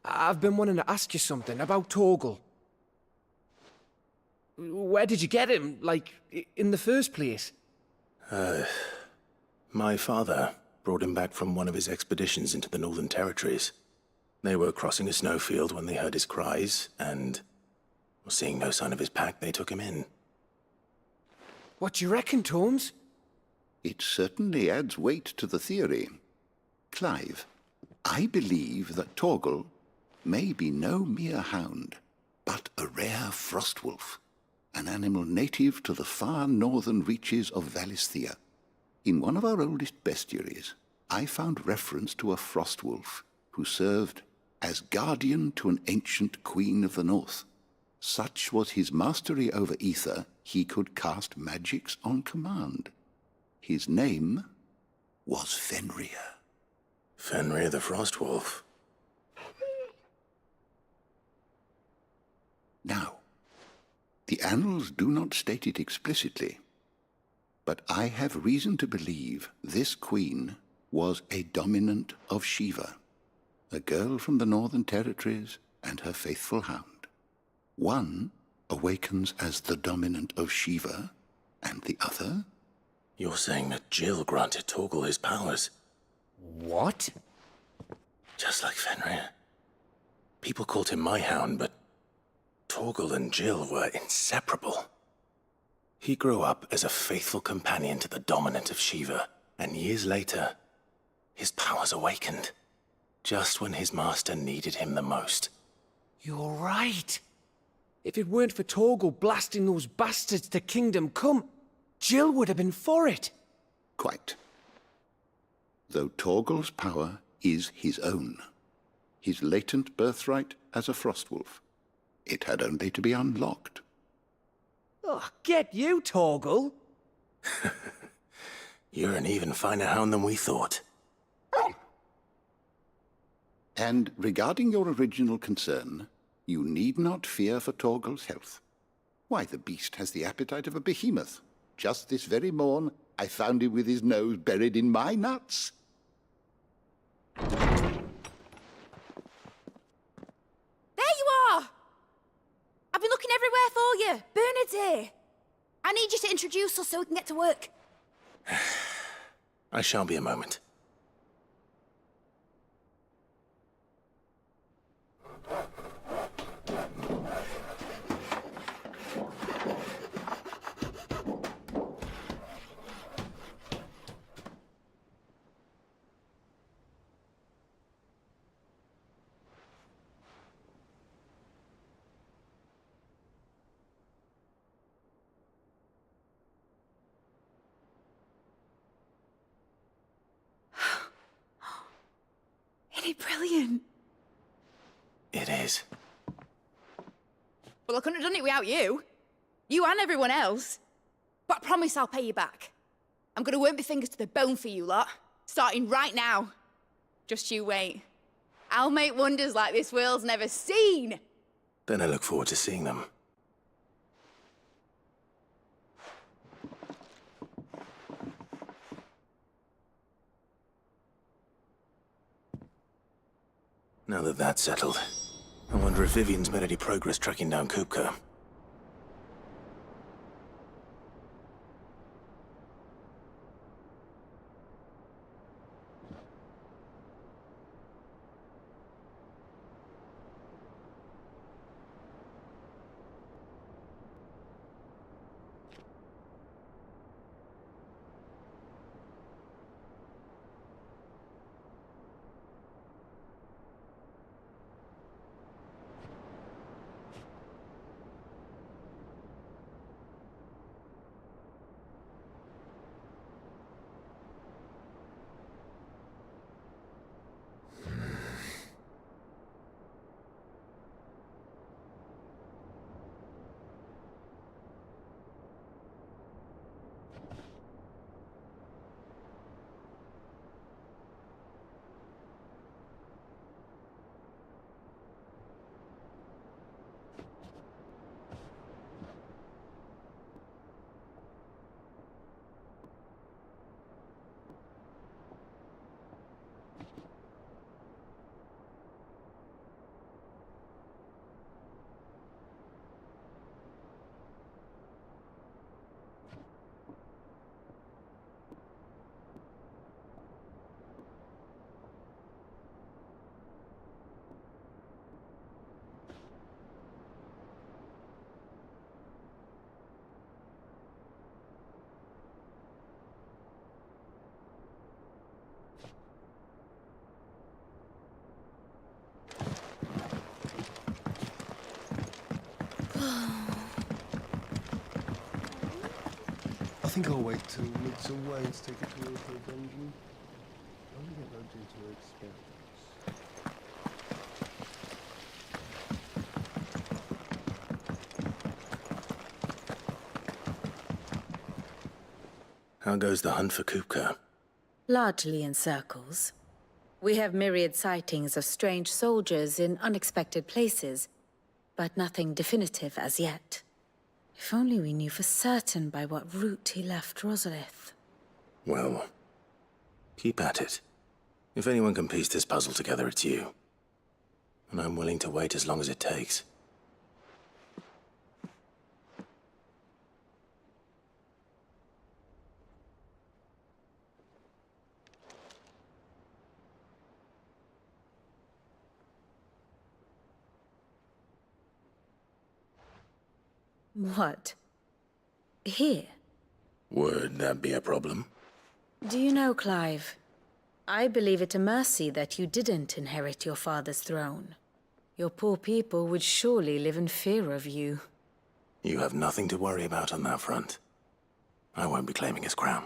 I've been wanting to ask you something about Torgal. Where did you get him, like, in the first place? My father brought him back from one of his expeditions into the Northern Territories. They were crossing a snowfield when they heard his cries, and, seeing no sign of his pack, they took him in. What do you reckon, Tomes? It certainly adds weight to the theory. Clive, I believe that Torgal may be no mere hound, but a rare frostwolf, an animal native to the far northern reaches of Valisthea. In one of our oldest bestiaries, I found reference to a frostwolf who served as guardian to an ancient queen of the north. Such was his mastery over ether, he could cast magics on command. His name was Fenrir. Fenrir the Frostwolf. Now, the annals do not state it explicitly, but I have reason to believe this queen was a dominant of Shiva, a girl from the Northern Territories and her faithful hound. One awakens as the dominant of Shiva, and the other... You're saying that Jill granted Torgal his powers? What? Just like Fenrir. People called him my hound, but Torgal and Jill were inseparable. He grew up as a faithful companion to the dominant of Shiva, and years later, his powers awakened, just when his master needed him the most. You're right. If it weren't for Torgal blasting those bastards to Kingdom Come, Jill would have been for it. Quite. Though Torgal's power is his own, his latent birthright as a Frostwolf. It had only to be unlocked. Oh, get you, Torgal! You're an even finer hound than we thought. And regarding your original concern, You need not fear for Torgal's health. Why, the beast has the appetite of a behemoth. Just this very morn, I found him with his nose buried in my nuts. There you are! I've been looking everywhere for you. Bernard's here. I need you to introduce us so we can get to work. I shall be a moment. Isn't it brilliant? It is. Well, I couldn't have done it without you. You and everyone else. But I promise I'll pay you back. I'm gonna work my fingers to the bone for you lot. Starting right now. Just you wait. I'll make wonders like this world's never seen. Then I look forward to seeing them. Now that that's settled, I wonder if Vivian's made any progress tracking down Kupka. I think I'll wait till Mid's away and take it to a local dungeon. I'll get logged into her experiments. How goes the hunt for Kupka? Largely in circles. We have myriad sightings of strange soldiers in unexpected places, but nothing definitive as yet. If only we knew for certain by what route he left Rosalith. Well, keep at it. If anyone can piece this puzzle together, it's you. And I'm willing to wait as long as it takes. What? Here? Would that be a problem? Do you know, Clive? I believe it a mercy that you didn't inherit your father's throne. Your poor people would surely live in fear of you. You have nothing to worry about on that front. I won't be claiming his crown.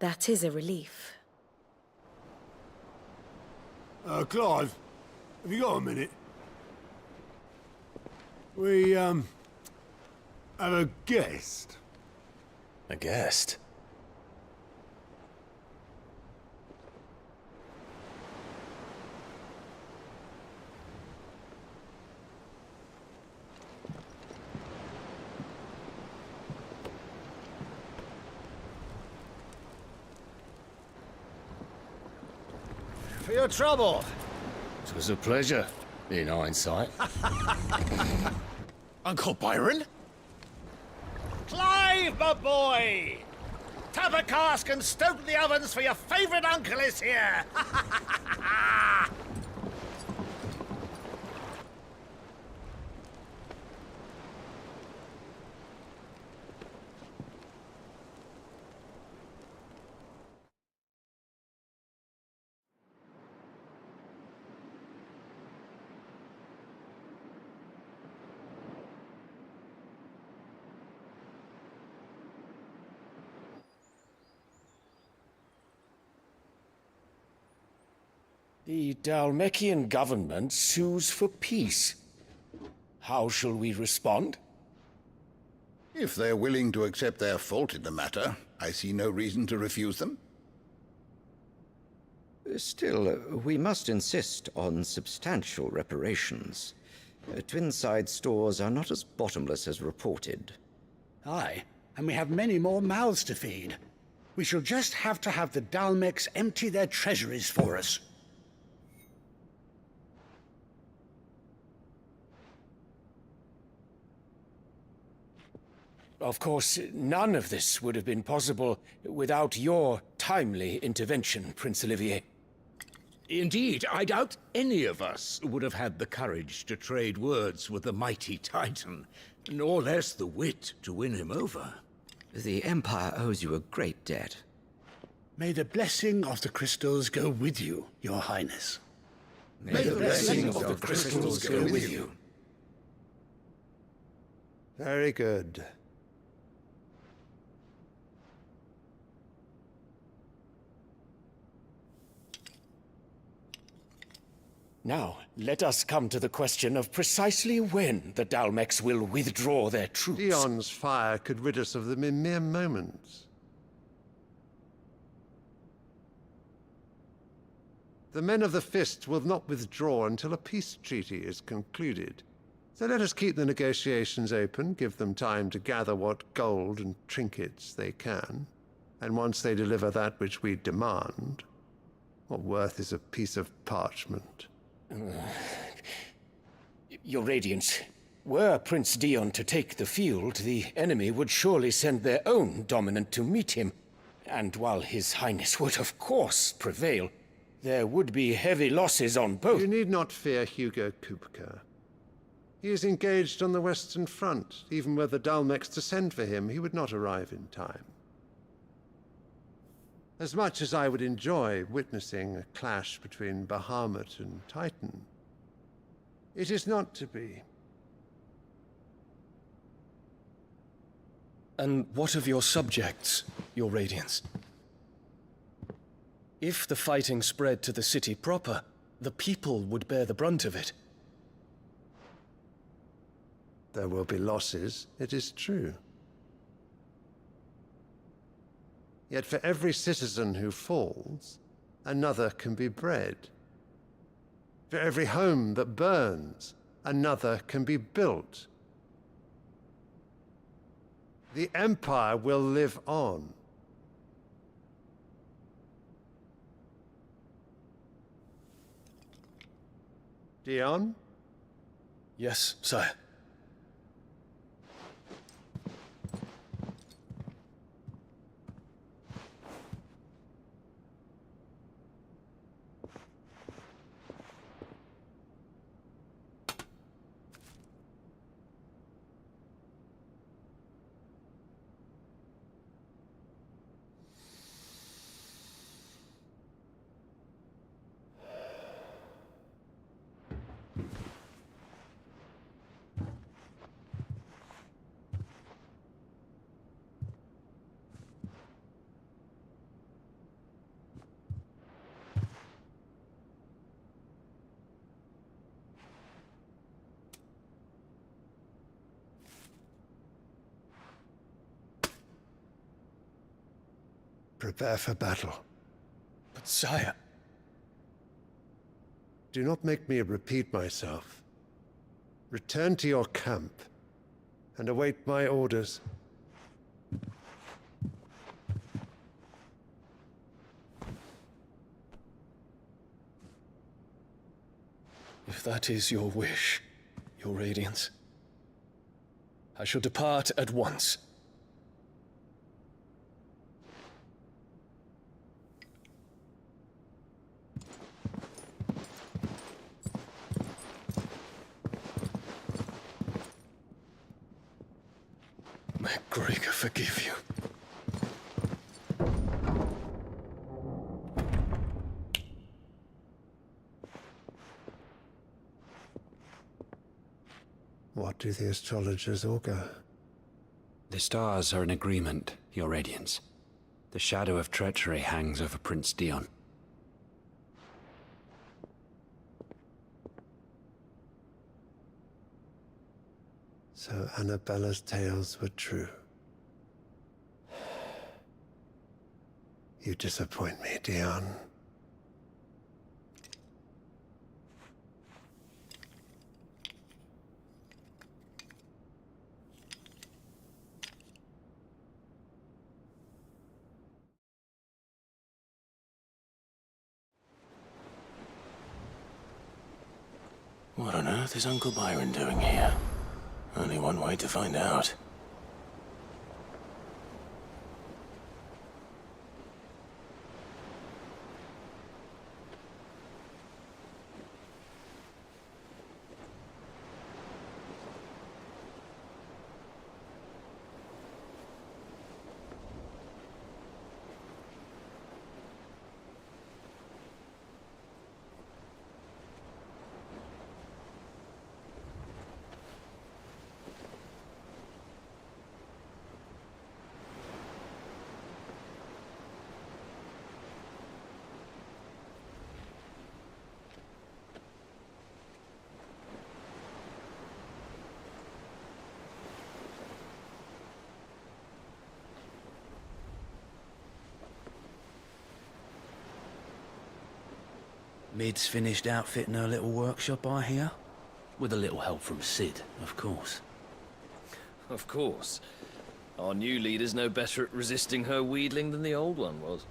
That is a relief. Clive, have you got a minute? We, have a guest. A guest? for your trouble. It was a pleasure, in hindsight. Uncle Byron? Clive, my boy! Tap a cask and stoke the ovens for your favourite uncle is here! The Dalmekian government sues for peace. How shall we respond? If they're willing to accept their fault in the matter, I see no reason to refuse them. Still, we must insist on substantial reparations. Twinside stores are not as bottomless as reported. Aye, and we have many more mouths to feed. We shall just have to have the Dalmecs empty their treasuries for us. Of course, none of this would have been possible without your timely intervention, Prince Olivier. Indeed, I doubt any of us would have had the courage to trade words with the mighty Titan, nor less the wit to win him over. The Empire owes you a great debt. May the blessing of the crystals go with you, Your Highness. May the blessing of the crystals go with you. Very good. Now, let us come to the question of precisely when the Dalmecs will withdraw their troops. Dion's fire could rid us of them in mere moments. The men of the Fist will not withdraw until a peace treaty is concluded. So let us keep the negotiations open, give them time to gather what gold and trinkets they can, and once they deliver that which we demand, what worth is a piece of parchment? Your Radiance, were Prince Dion to take the field, the enemy would surely send their own dominant to meet him. And while His Highness would of course prevail, there would be heavy losses on both. You need not fear Hugo Kupka. He is engaged on the Western Front. Even were the Dalmecs to send for him, he would not arrive in time. As much as I would enjoy witnessing a clash between Bahamut and Titan, it is not to be. And what of your subjects, Your Radiance? If the fighting spread to the city proper, the people would bear the brunt of it. There will be losses, it is true. Yet for every citizen who falls, another can be bred. For every home that burns, another can be built. The Empire will live on. Dion? Yes, sire. Prepare for battle. But sire... Do not make me repeat myself. Return to your camp and await my orders. If that is your wish, Your Radiance, I shall depart at once. May Gregor forgive you. What do the astrologers augur? The stars are in agreement, Your Radiance. The shadow of treachery hangs over Prince Dion. So Annabella's tales were true. You disappoint me, Dion. What on earth is Uncle Byron doing here? Only one way to find out. Mid's finished outfitting her little workshop, I hear. With a little help from Sid, of course. Of course. Our new leader's no better at resisting her wheedling than the old one was.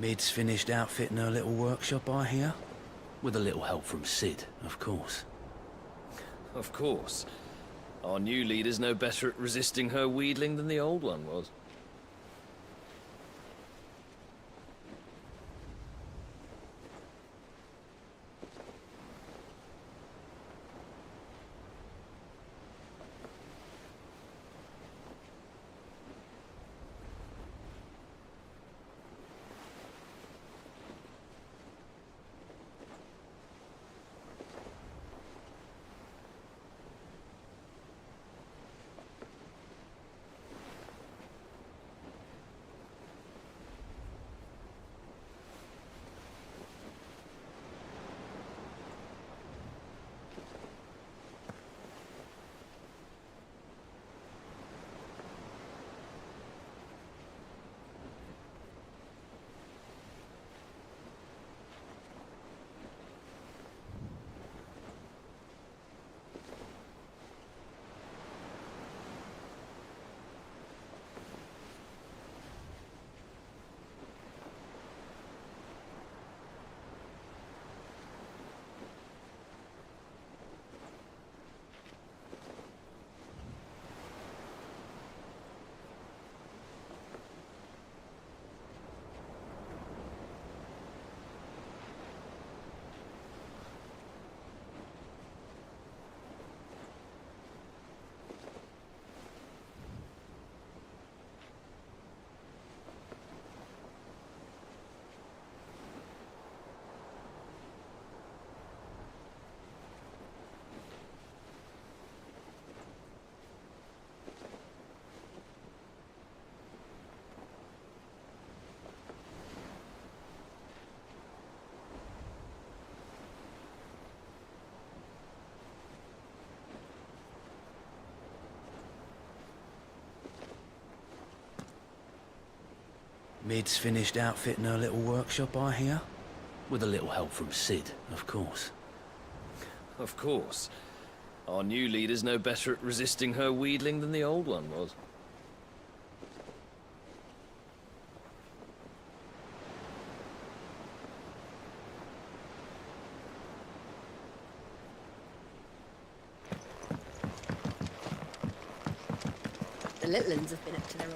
Mid's finished outfitting her little workshop, I hear. With a little help from Sid, of course. Of course. Our new leader's no better at resisting her wheedling than the old one was. Mid's finished outfitting her little workshop, I hear. With a little help from Sid, of course. Of course. Our new leader's no better at resisting her wheedling than the old one was. The little uns have been up to their own.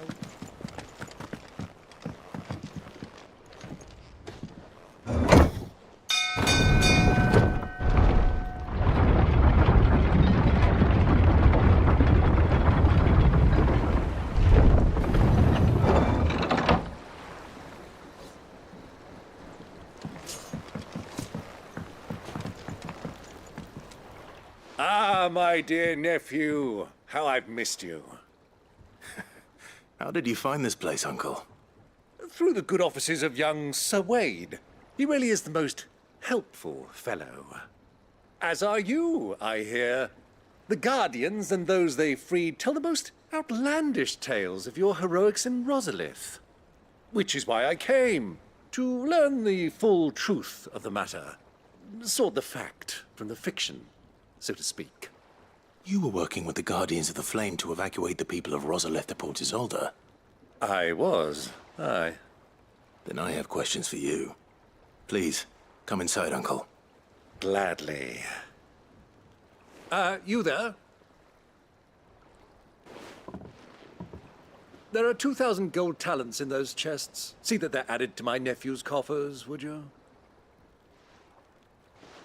Ah, my dear nephew, how I've missed you. How did you find this place, Uncle? Through the good offices of young Sir Wade. He really is the most helpful fellow. As are you, I hear. The Guardians and those they freed tell the most outlandish tales of your heroics in Rosalith. Which is why I came, to learn the full truth of the matter. Sort the fact from the fiction, so to speak. You were working with the Guardians of the Flame to evacuate the people of Rosalith to Port Isolde. I was, aye. Then I have questions for you. Please, come inside, Uncle. Gladly. You there? There are 2,000 gold talents in those chests. See that they're added to my nephew's coffers, would you?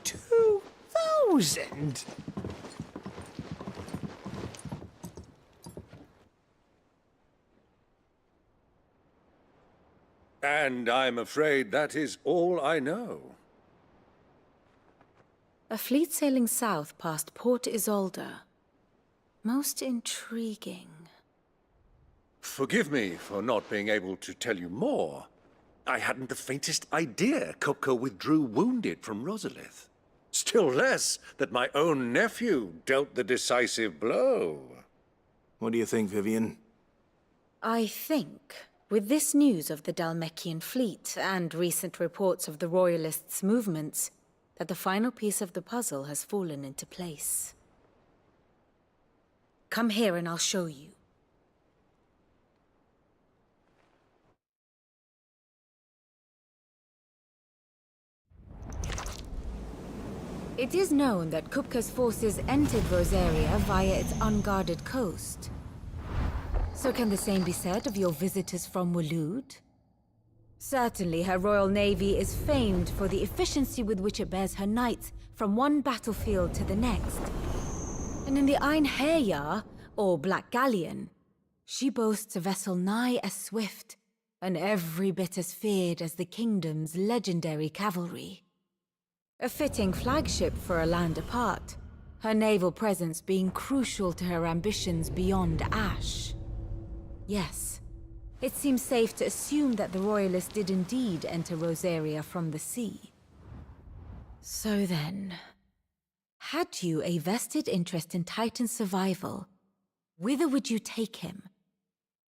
2,000? And I'm afraid that is all I know. A fleet sailing south past Port Isolde. Most intriguing. Forgive me for not being able to tell you more. I hadn't the faintest idea Kupka withdrew wounded from Rosalith. Still less that my own nephew dealt the decisive blow. What do you think, Vivian? I think, with this news of the Dhalmekian fleet and recent reports of the Royalists' movements, that the final piece of the puzzle has fallen into place. Come here and I'll show you. It is known that Kupka's forces entered Rosaria via its unguarded coast. So can the same be said of your visitors from Waloed? Certainly her Royal Navy is famed for the efficiency with which it bears her knights from one battlefield to the next. And in the Einherjar, or Black Galleon, she boasts a vessel nigh as swift and every bit as feared as the kingdom's legendary cavalry. A fitting flagship for a land apart, her naval presence being crucial to her ambitions beyond Ash. Yes, it seems safe to assume that the Royalists did indeed enter Rosaria from the sea. So then, had you a vested interest in Titan's survival, whither would you take him?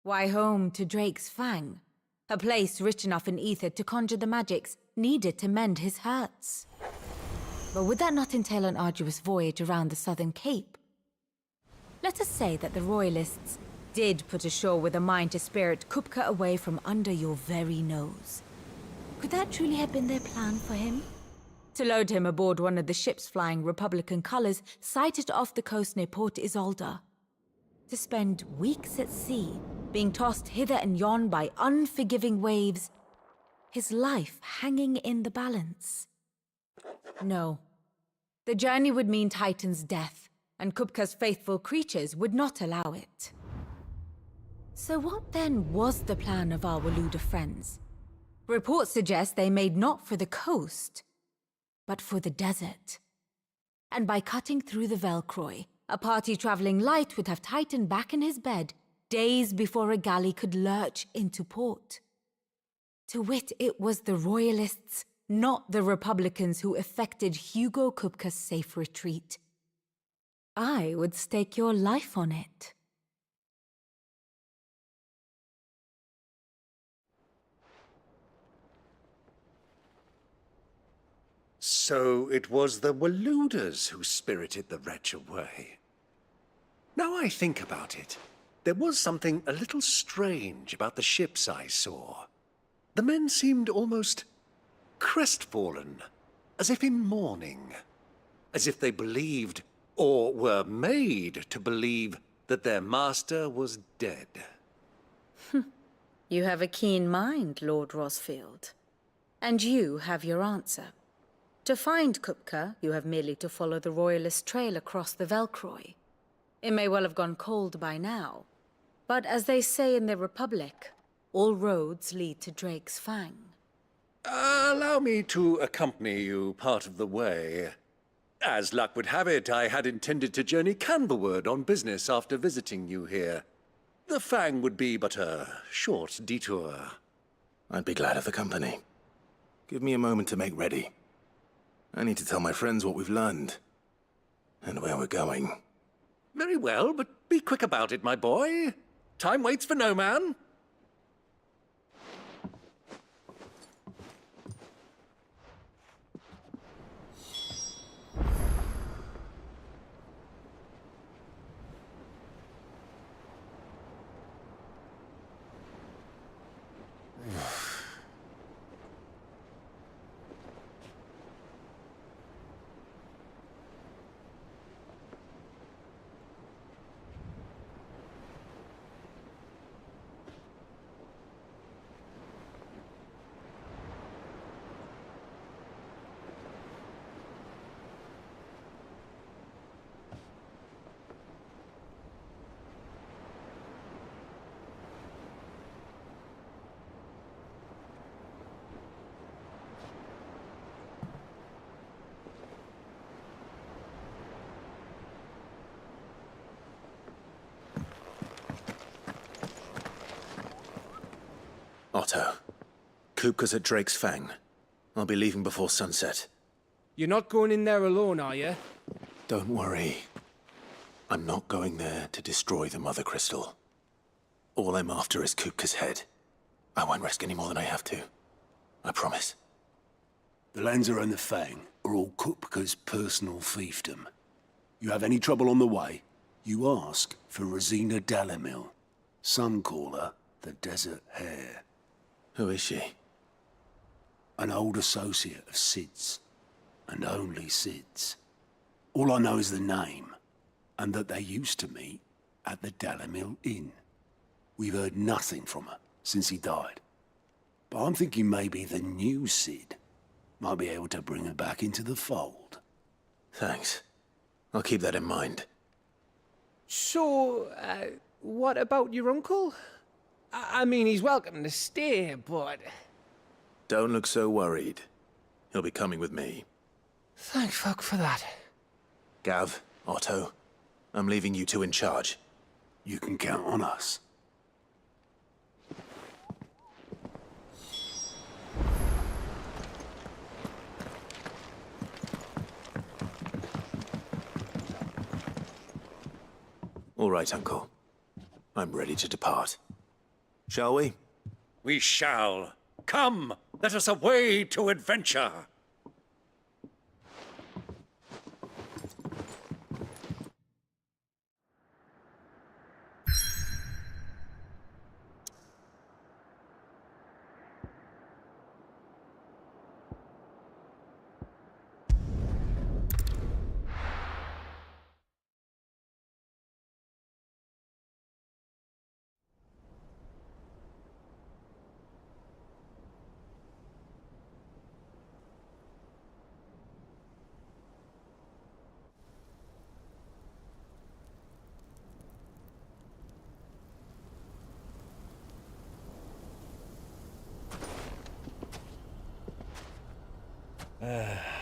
Why, home to Drake's Fang, a place rich enough in ether to conjure the magics needed to mend his hurts. But would that not entail an arduous voyage around the southern cape? Let us say that the Royalists did put ashore with a mind to spirit Kupka away from under your very nose. Could that truly have been their plan for him? To load him aboard one of the ships flying Republican colors sighted off the coast near Port Isolde. To spend weeks at sea, being tossed hither and yon by unforgiving waves, his life hanging in the balance. No. The journey would mean Titan's death, and Kupka's faithful creatures would not allow it. So what then was the plan of our Waloed friends? Reports suggest they made not for the coast, but for the desert. And by cutting through the Velcroy, a party traveling light would have Titan back in his bed days before a galley could lurch into port. To wit, it was the Royalists, not the Republicans, who effected Hugo Kupka's safe retreat. I would stake your life on it. So it was the Waluders who spirited the wretch away. Now I think about it, there was something a little strange about the ships I saw. The men seemed almost crestfallen, as if in mourning, as if they believed, or were made to believe, that their master was dead. You have a keen mind, Lord Rosfield. And you have your answer. To find Kupka, you have merely to follow the Royalist trail across the Velcroy. It may well have gone cold by now, but as they say in the Republic, all roads lead to Drake's Fang. Allow me to accompany you part of the way. As luck would have it, I had intended to journey Canberward on business after visiting you here. The Fang would be but a short detour. I'd be glad of the company. Give me a moment to make ready. I need to tell my friends what we've learned. And where we're going. Very well, but be quick about it, my boy. Time waits for no man. Otto, Kupka's at Drake's Fang. I'll be leaving before sunset. You're not going in there alone, are you? Don't worry. I'm not going there to destroy the Mother Crystal. All I'm after is Kupka's head. I won't risk any more than I have to. I promise. The Lanza and the Fang are all Kupka's personal fiefdom. You have any trouble on the way, you ask for Rosina Dalamil. Some call her the Desert Hare. Who is she? An old associate of Sid's, and only Sid's. All I know is the name, and that they used to meet at the Dalamil Inn. We've heard nothing from her since he died. But I'm thinking maybe the new Sid might be able to bring her back into the fold. Thanks. I'll keep that in mind. So, what about your uncle? I mean, he's welcome to stay, but... Don't look so worried. He'll be coming with me. Thank fuck for that. Gav, Otto, I'm leaving you two in charge. You can count on us. All right, Uncle. I'm ready to depart. Shall we? We shall. Come, let us away to adventure.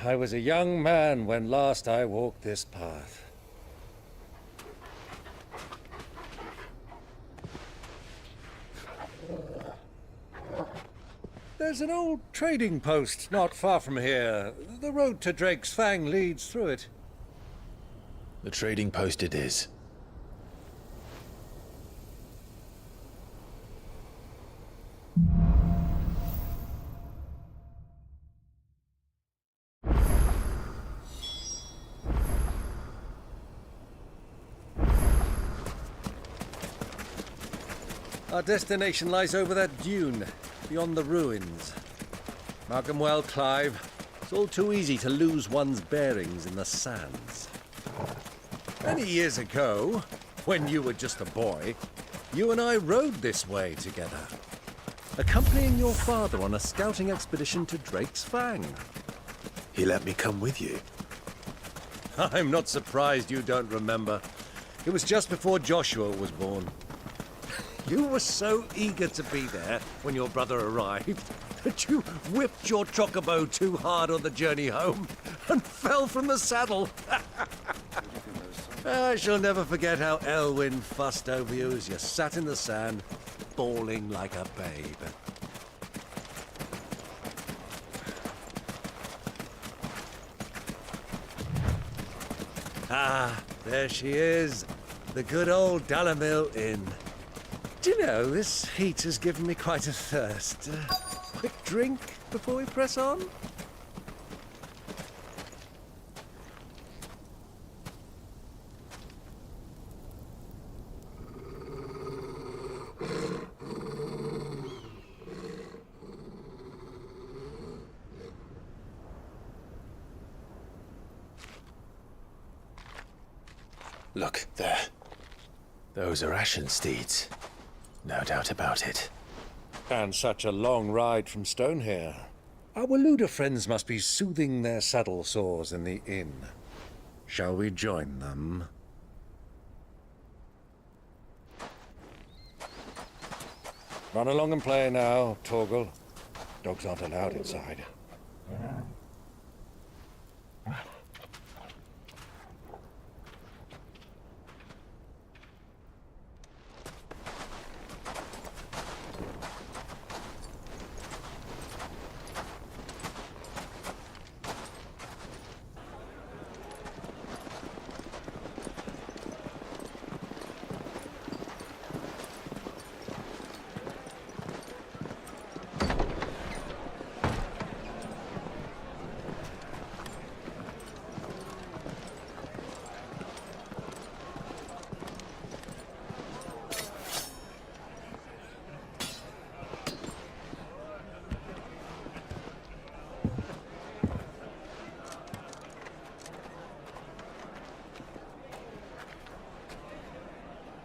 I was a young man when last I walked this path. There's an old trading post not far from here. The road to Drake's Fang leads through it. The trading post it is. Our destination lies over that dune, beyond the ruins. Mark 'em well, Clive. It's all too easy to lose one's bearings in the sands. Many years ago, when you were just a boy, you and I rode this way together, accompanying your father on a scouting expedition to Drake's Fang. He let me come with you. I'm not surprised you don't remember. It was just before Joshua was born. You were so eager to be there when your brother arrived that you whipped your chocobo too hard on the journey home and fell from the saddle. I shall never forget how Elwyn fussed over you as you sat in the sand, bawling like a babe. Ah, there she is. The good old Dalamil Inn. Do you know, this heat has given me quite a thirst. Quick drink before we press on? Look, there. Those are Ashen steeds. No doubt about it. And such a long ride from Stonehair. Our Waluda friends must be soothing their saddle sores in the inn. Shall we join them? Run along and play now, Torgal. Dogs aren't allowed inside.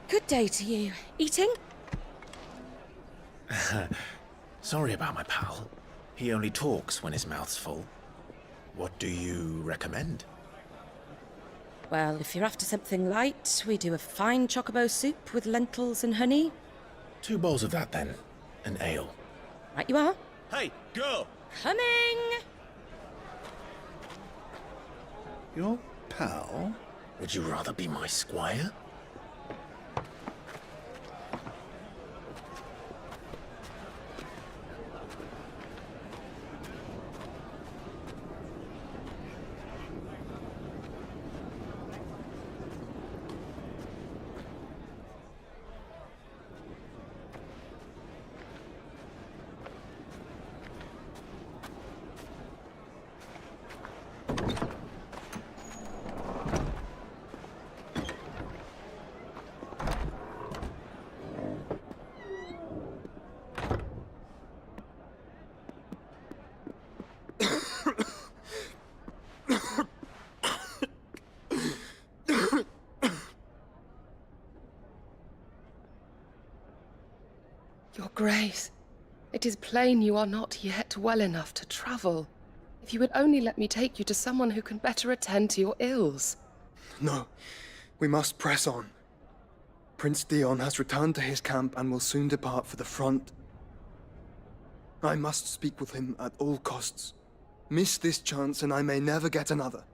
Good day to you. Eating? Sorry about my pal. He only talks when his mouth's full. What do you recommend? Well, if you're after something light, we do a fine chocobo soup with lentils and honey. 2 bowls of that, then. An ale. Right you are. Hey, girl! Coming! Your pal? Would you rather be my squire? Your Grace, it is plain you are not yet well enough to travel. If you would only let me take you to someone who can better attend to your ills. No, we must press on. Prince Dion has returned to his camp and will soon depart for the front. I must speak with him at all costs. Miss this chance and I may never get another.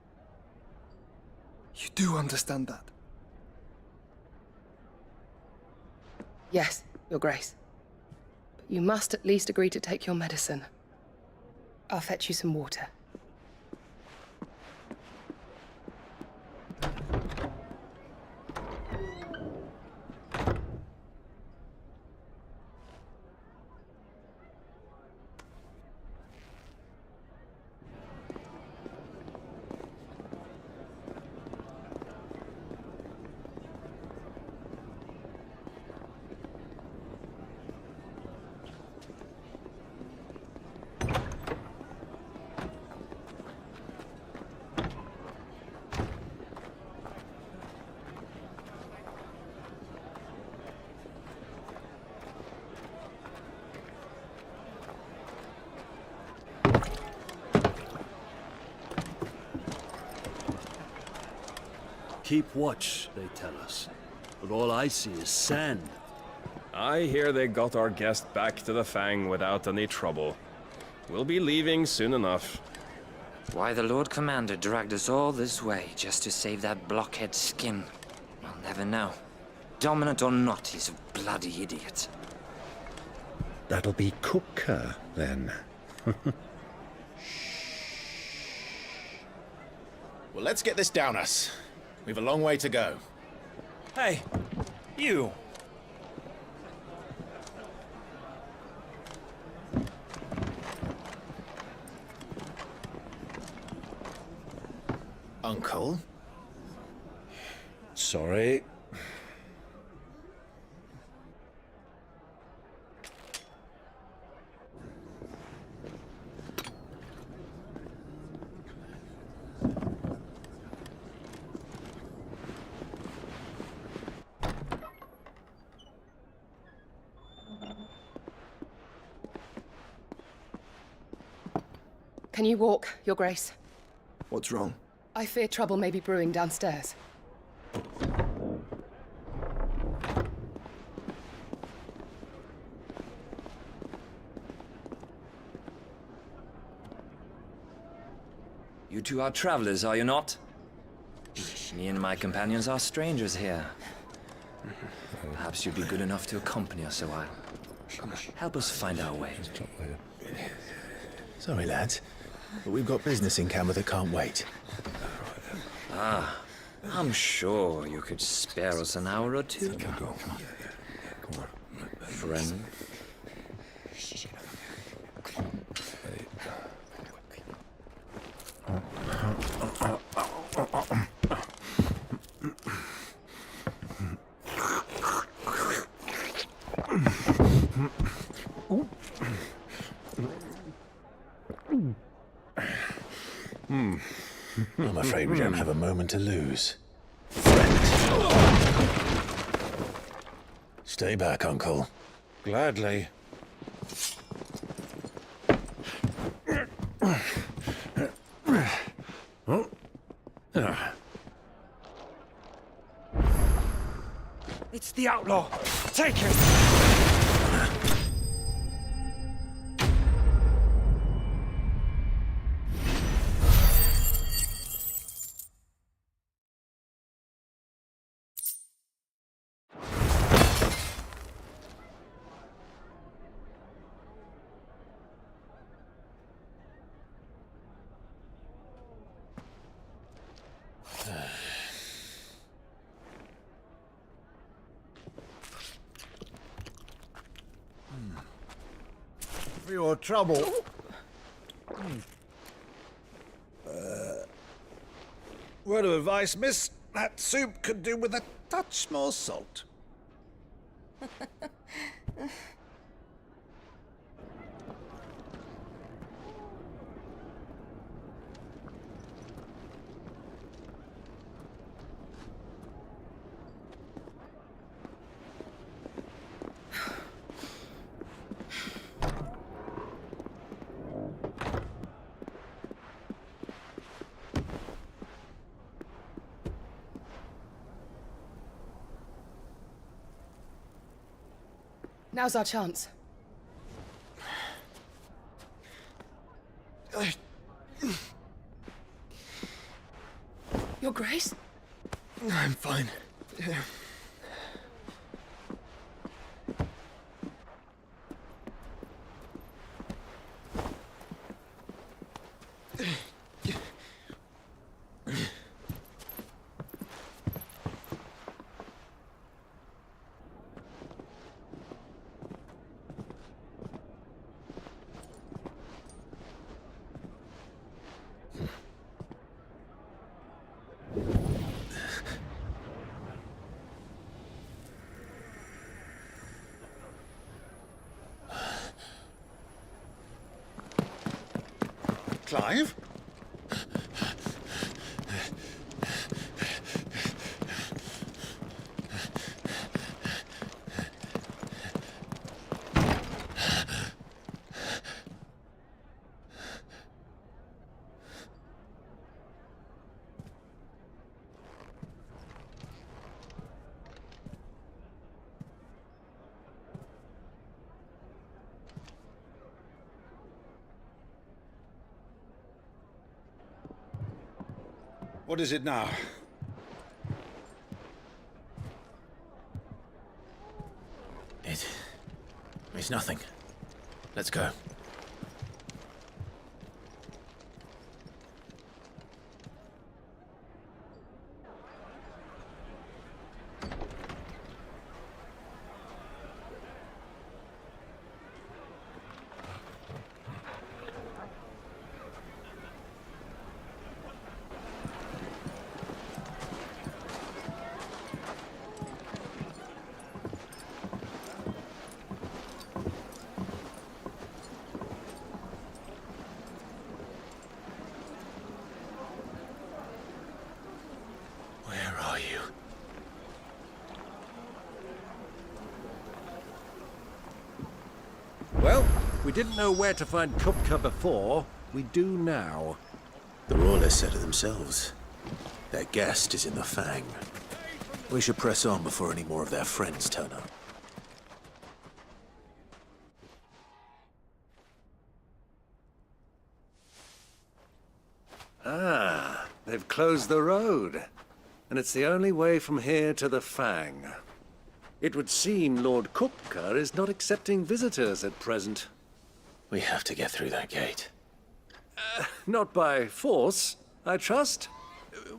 You do understand that? Yes, Your Grace. But you must at least agree to take your medicine. I'll fetch you some water. Keep watch, they tell us. But all I see is sand. I hear they got our guest back to the Fang without any trouble. We'll be leaving soon enough. Why the Lord Commander dragged us all this way just to save that blockhead skin, I'll never know. Dominant or not, he's a bloody idiot. That'll be Cooker, then. Well, let's get this down us. We've a long way to go. Hey, you! Uncle? Sorry. Can you walk, Your Grace? What's wrong? I fear trouble may be brewing downstairs. You two are travelers, are you not? Me and my companions are strangers here. Perhaps you'd be good enough to accompany us a while. Help us find our way. Sorry, lads, but we've got business in camera that can't wait. Ah, I'm sure you could spare us an hour or two. Come on. Friend. I'm afraid we don't have a moment to lose. Stay back, Uncle. Gladly. It's the outlaw! Take him! For your trouble. Word of advice, miss. That soup could do with a touch more salt. Now's our chance. Your Grace? I'm fine. Clive? What is it now? It's nothing. Let's go. Well, we didn't know where to find Kupka before. We do now. The Royalists said it themselves. Their guest is in the Fang. We should press on before any more of their friends turn up. Ah, they've closed the road. And it's the only way from here to the Fang. It would seem Lord Kupka is not accepting visitors at present. We have to get through that gate. Not by force, I trust.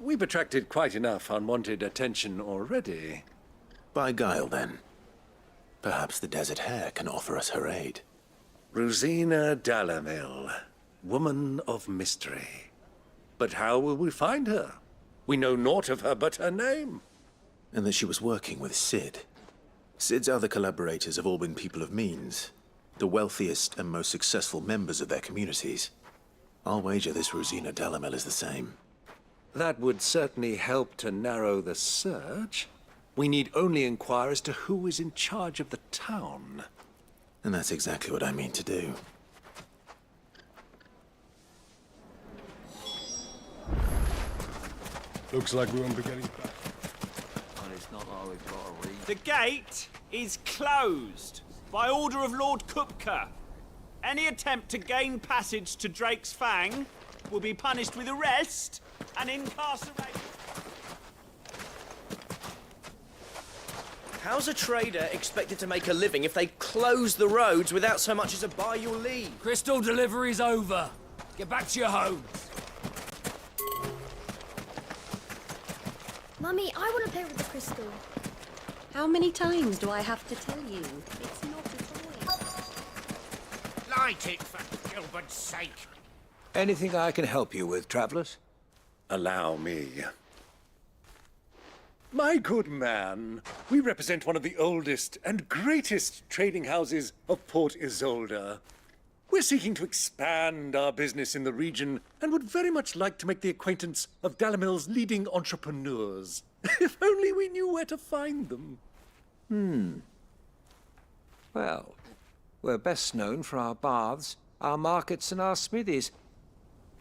We've attracted quite enough unwanted attention already. By guile, then. Perhaps the Desert Hare can offer us her aid. Rosina Dalamil, woman of mystery. But how will we find her? We know naught of her but her name. And that she was working with Sid. Sid's other collaborators have all been people of means, the wealthiest and most successful members of their communities. I'll wager this Rosina Dalamel is the same. That would certainly help to narrow the search. We need only inquire as to who is in charge of the town. And that's exactly what I mean to do. Looks like we won't be getting back. The gate is closed by order of Lord Kupka. Any attempt to gain passage to Drake's Fang will be punished with arrest and incarceration. How's a trader expected to make a living if they close the roads without so much as a buy your leave? Crystal delivery's over. Get back to your homes. Mummy, I want to play with the crystal. How many times do I have to tell you? It's not a toy. Light it, for Gilbert's sake. Anything I can help you with, travelers? Allow me. My good man, we represent one of the oldest and greatest trading houses of Port Isolde. We're seeking to expand our business in the region and would very much like to make the acquaintance of Dalamil's leading entrepreneurs. If only we knew where to find them. Well, we're best known for our baths, our markets, and our smithies.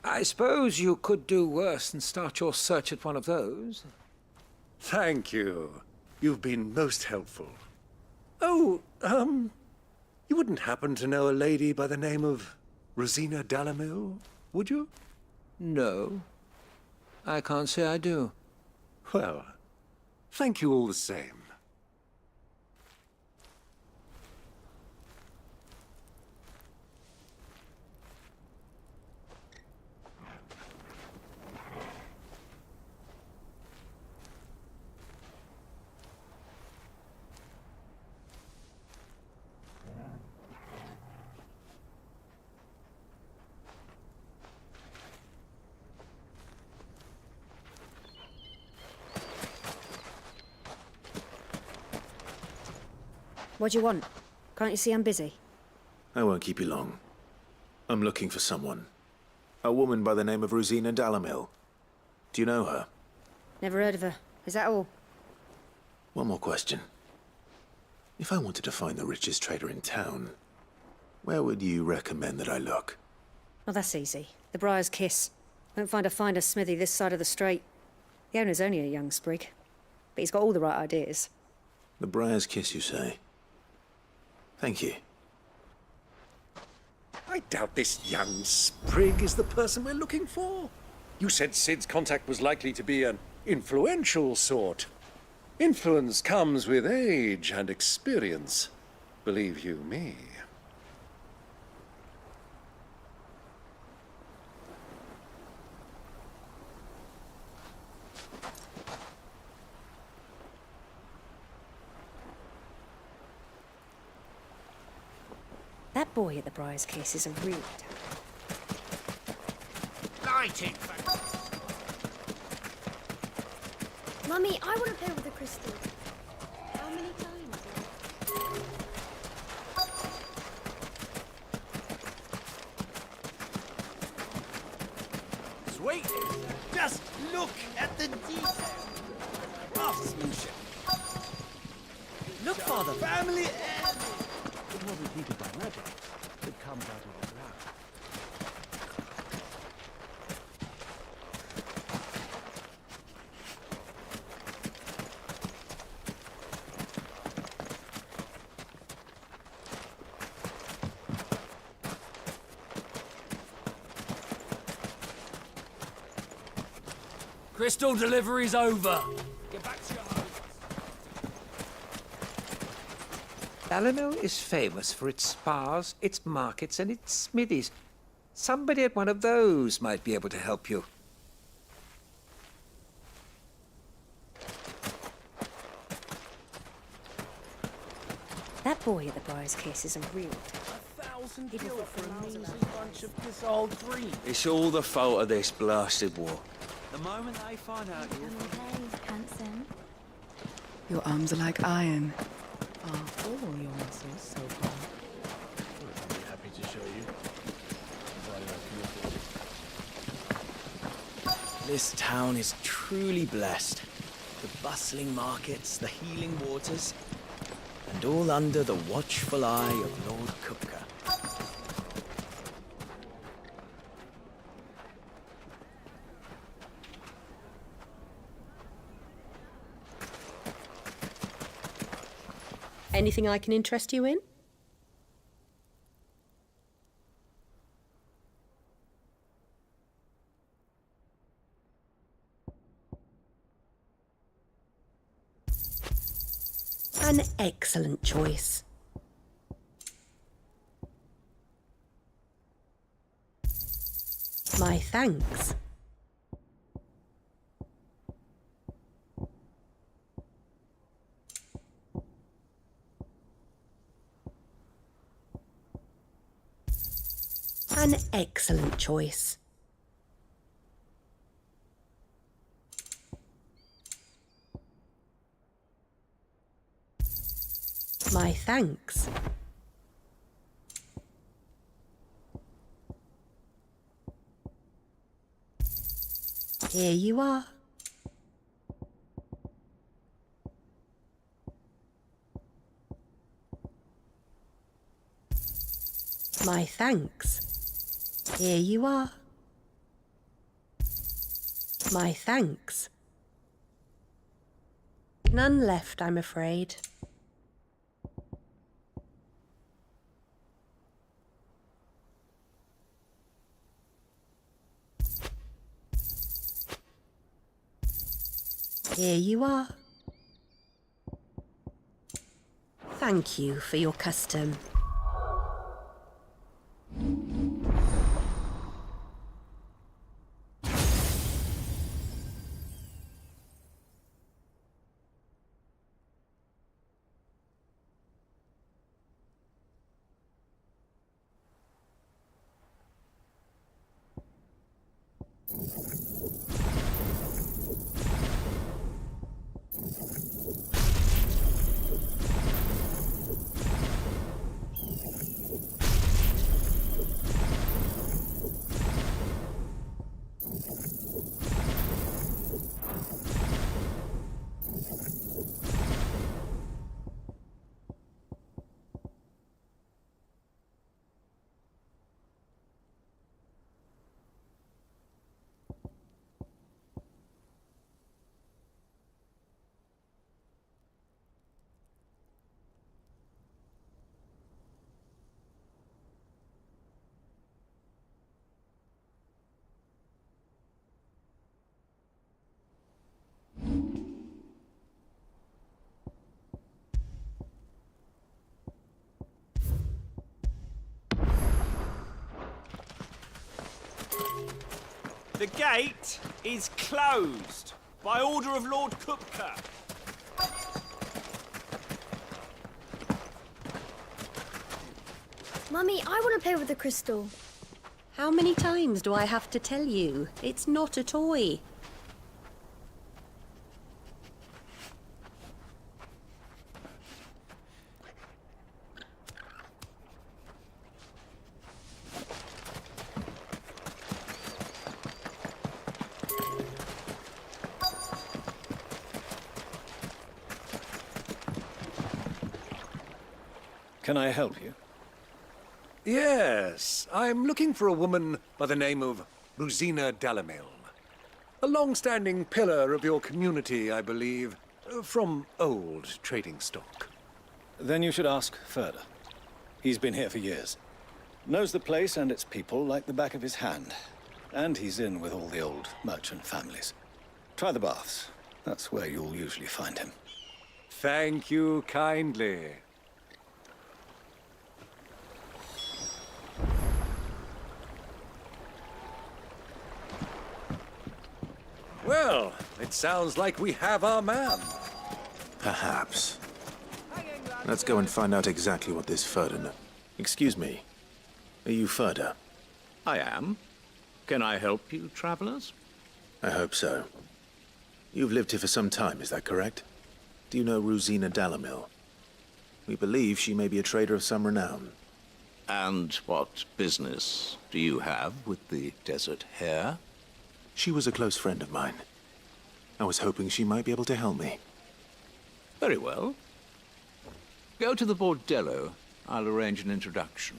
I suppose you could do worse than start your search at one of those. Thank you. You've been most helpful. Oh, you wouldn't happen to know a lady by the name of Rosina Dalamil, would you? No. I can't say I do. Well, thank you all the same. What do you want? Can't you see I'm busy? I won't keep you long. I'm looking for someone. A woman by the name of Rosina Dalamil. Do you know her? Never heard of her. Is that all? One more question. If I wanted to find the richest trader in town, where would you recommend that I look? Well, that's easy. The Briar's Kiss. Won't find a finer smithy this side of the strait. The owner's only a young sprig, but he's got all the right ideas. The Briar's Kiss, you say? Thank you. I doubt this young sprig is the person we're looking for. You said Sid's contact was likely to be an influential sort. Influence comes with age and experience, believe you me. That boy at the Briar's Kiss is a real Lighting! Mummy, I want to play with the crystal. How many times? Sweet! Just look at the detail. Craftsmanship. Look, Father. Family heirloom. It wasn't heated by magic. It comes out of the ground. Crystal delivery's over. Get back to your home. Alamo is famous for its spas, its markets, and its smithies. Somebody at one of those might be able to help you. That boy at the Briar's Kiss is a real 1,000 gil for a measly bunch of dissolved green. It's all the fault of this blasted war. The moment they find out you're Handsome. Your arms are like iron. Are all your muscles so hard? I'll be happy to show you. Provided I can afford it. This town is truly blessed. The bustling markets, the healing waters, and all under the watchful eye of Lord Kupka. Anything I can interest you in? An excellent choice. My thanks. An excellent choice. My thanks. Here you are. My thanks. Here you are. My thanks. None left, I'm afraid. Here you are. Thank you for your custom. The gate is closed by order of Lord Kupka. Mummy, I want to play with the crystal. How many times do I have to tell you? It's not a toy. Can I help you? Yes, I'm looking for a woman by the name of Rosina Dalamil. A long-standing pillar of your community, I believe, from old trading stock. Then you should ask Ferda. He's been here for years. Knows the place and its people like the back of his hand. And he's in with all the old merchant families. Try the baths. That's where you'll usually find him. Thank you kindly. Well, it sounds like we have our man. Perhaps. Let's go and find out exactly what this Ferda knows. Excuse me. Are you Ferda? I am. Can I help you, travelers? I hope so. You've lived here for some time, is that correct? Do you know Rosina Dalamil? We believe she may be a trader of some renown. And what business do you have with the desert hare? She was a close friend of mine. I was hoping she might be able to help me. Very well. Go to the bordello. I'll arrange an introduction.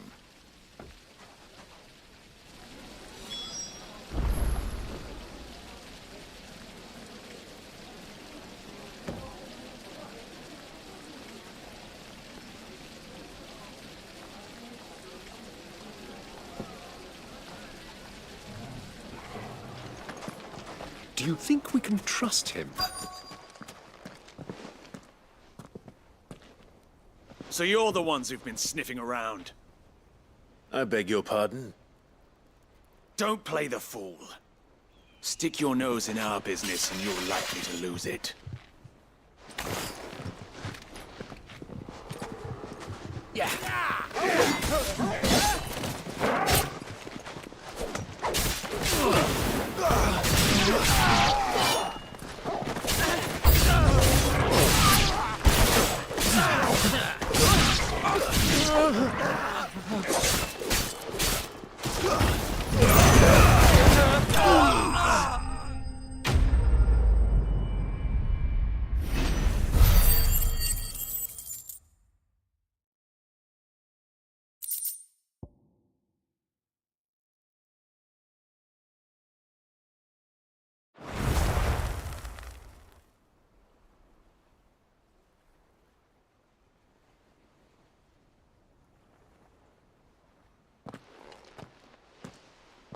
Do you think we can trust him? So you're the ones who've been sniffing around. I beg your pardon? Don't play the fool. Stick your nose in our business and you're likely to lose it. Yeah.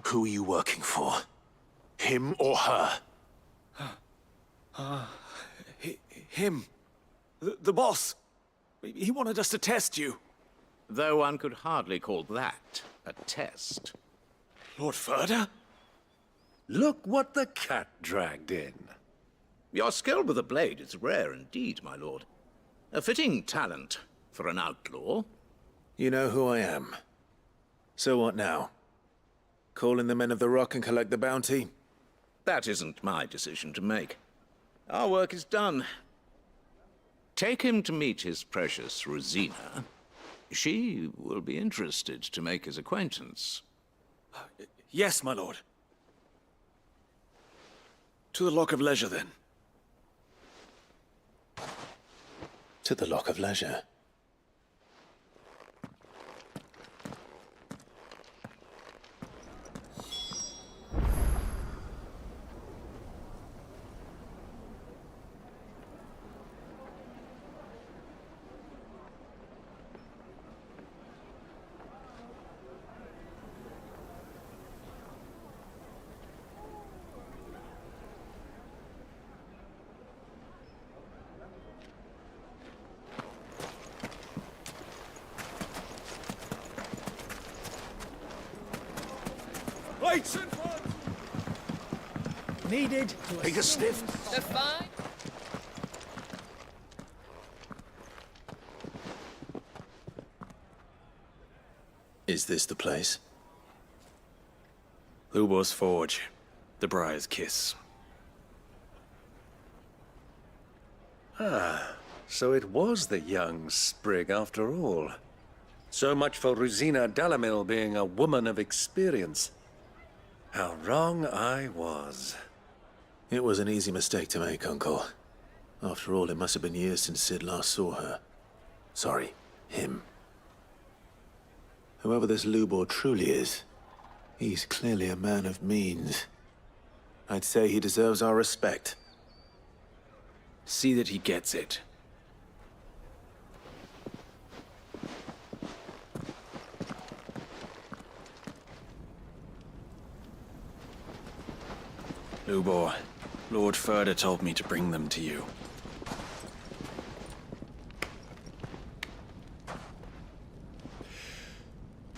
Who are you working for? Him or her? Him. The boss. He wanted us to test you. Though one could hardly call that a test. Lord Ferda? Look what the cat dragged in. Your skill with the blade is rare indeed, my lord. A fitting talent for an outlaw. You know who I am. So what now? Call in the men of the Rock and collect the bounty? That isn't my decision to make. Our work is done. Take him to meet his precious Rosina. She will be interested to make his acquaintance. Yes, my lord. To the Lock of Leisure, then. To the Lock of Leisure. Wait! needed. Take a sniff. The fine. Is this the place? Lubor's Forge. The Briar's Kiss. Ah, so it was the young sprig after all. So much for Rosina Dalamil being a woman of experience. How wrong I was. It was an easy mistake to make, Uncle. After all, it must have been years since Sid last saw her. Sorry, him. Whoever this Lubor truly is, he's clearly a man of means. I'd say he deserves our respect. See that he gets it. Lubor, Lord Furder told me to bring them to you.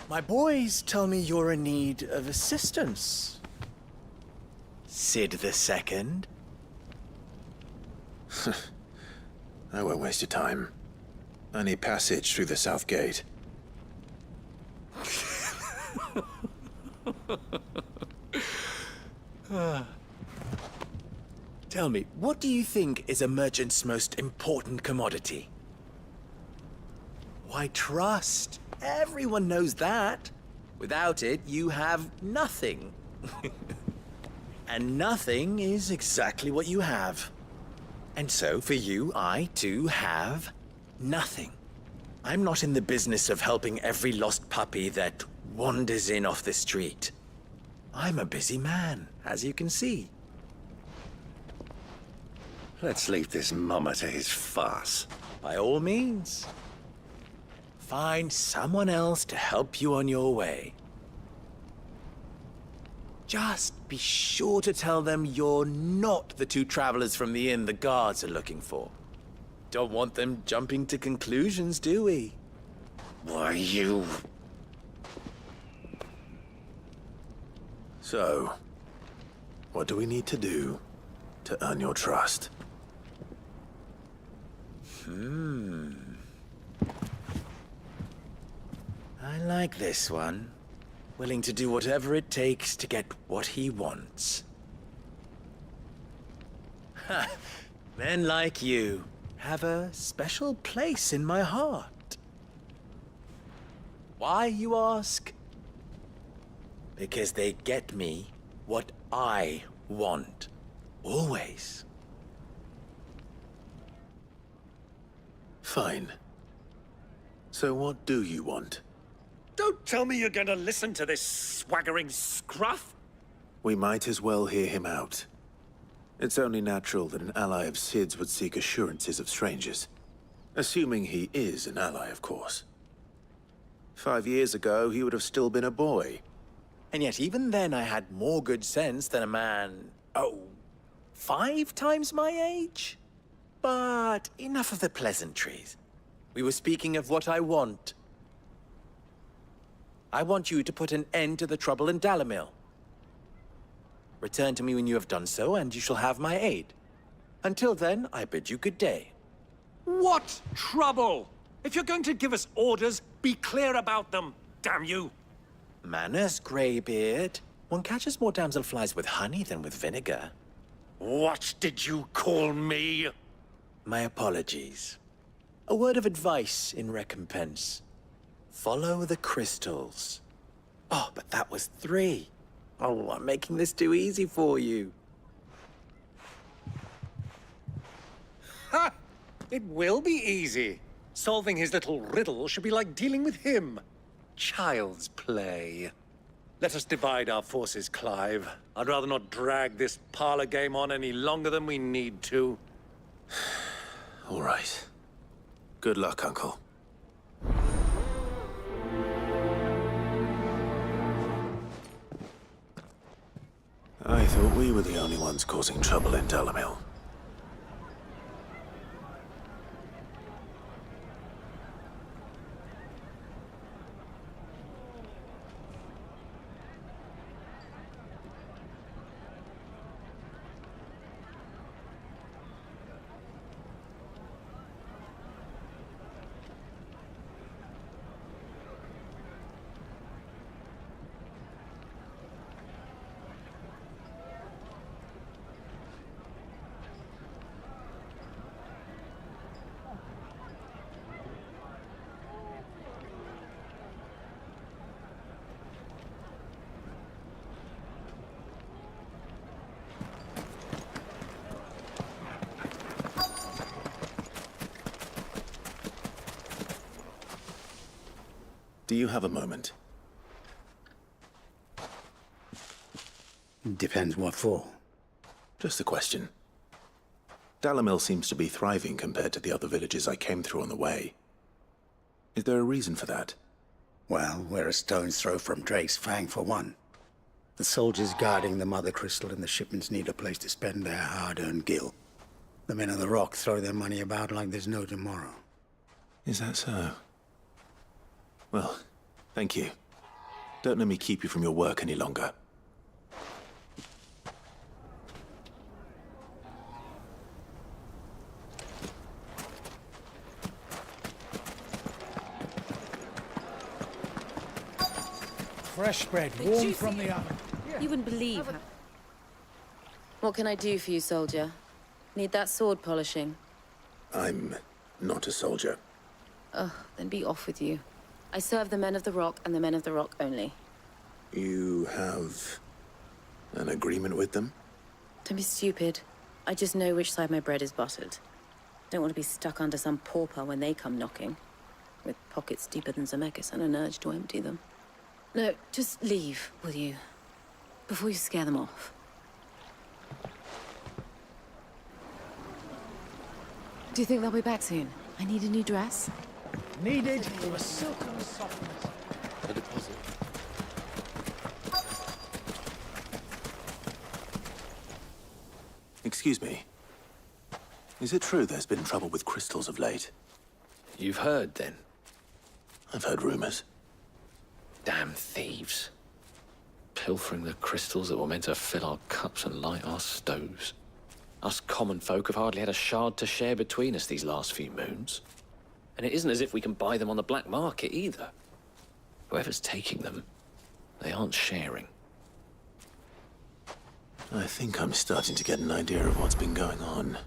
My boys tell me you're in need of assistance. Sid the Second? I won't waste your time. I need passage through the south gate. Tell me, what do you think is a merchant's most important commodity? Why, trust. Everyone knows that. Without it, you have nothing. And nothing is exactly what you have. And so, for you, I, too, have nothing. I'm not in the business of helping every lost puppy that wanders in off the street. I'm a busy man, as you can see. Let's leave this mummer to his farce. By all means. Find someone else to help you on your way. Just be sure to tell them you're not the two travelers from the inn the guards are looking for. Don't want them jumping to conclusions, do we? Why, you... So, what do we need to do to earn your trust? I like this one. Willing to do whatever it takes to get what he wants. Ha! Men like you have a special place in my heart. Why, you ask? Because they get me what I want. Always. Fine. So what do you want? Don't tell me you're going to listen to this swaggering scruff! We might as well hear him out. It's only natural that an ally of Sid's would seek assurances of strangers. Assuming he is an ally, of course. 5 years ago, he would have still been a boy. And yet even then I had more good sense than a man, 5 times my age? But enough of the pleasantries. We were speaking of what I want. I want you to put an end to the trouble in Dalamil. Return to me when you have done so, and you shall have my aid. Until then, I bid you good day. What trouble? If you're going to give us orders, be clear about them, damn you! Manners, Greybeard. One catches more damselflies with honey than with vinegar. What did you call me? My apologies. A word of advice in recompense. Follow the crystals. Oh, but that was 3. Oh, I'm making this too easy for you. Ha! It will be easy. Solving his little riddle should be like dealing with him. Child's play. Let us divide our forces, Clive. I'd rather not drag this parlor game on any longer than we need to. All right. Good luck, Uncle. I thought we were the only ones causing trouble in Dalamil. Do you have a moment? Depends what for. Just a question. Dalamil seems to be thriving compared to the other villages I came through on the way. Is there a reason for that? Well, we're a stone's throw from Drake's Fang, for one. The soldiers guarding the Mother Crystal and the shipments need a place to spend their hard-earned gil. The men of the Rock throw their money about like there's no tomorrow. Is that so? Well, thank you. Don't let me keep you from your work any longer. Fresh bread, warm from the oven. You wouldn't believe how... What can I do for you, soldier? Need that sword polishing? I'm not a soldier. Oh, then be off with you. I serve the men of the Rock and the men of the Rock only. You have an agreement with them? Don't be stupid. I just know which side my bread is buttered. Don't want to be stuck under some pauper when they come knocking. With pockets deeper than Zemeckis and an urge to empty them. No, just leave, will you? Before you scare them off. Do you think they'll be back soon? I need a new dress. Needed for a silken softness. A deposit. Excuse me. Is it true there's been trouble with crystals of late? You've heard, then? I've heard rumors. Damn thieves. Pilfering the crystals that were meant to fill our cups and light our stoves. Us common folk have hardly had a shard to share between us these last few moons. And it isn't as if we can buy them on the black market either. Whoever's taking them, they aren't sharing. I think I'm starting to get an idea of what's been going on.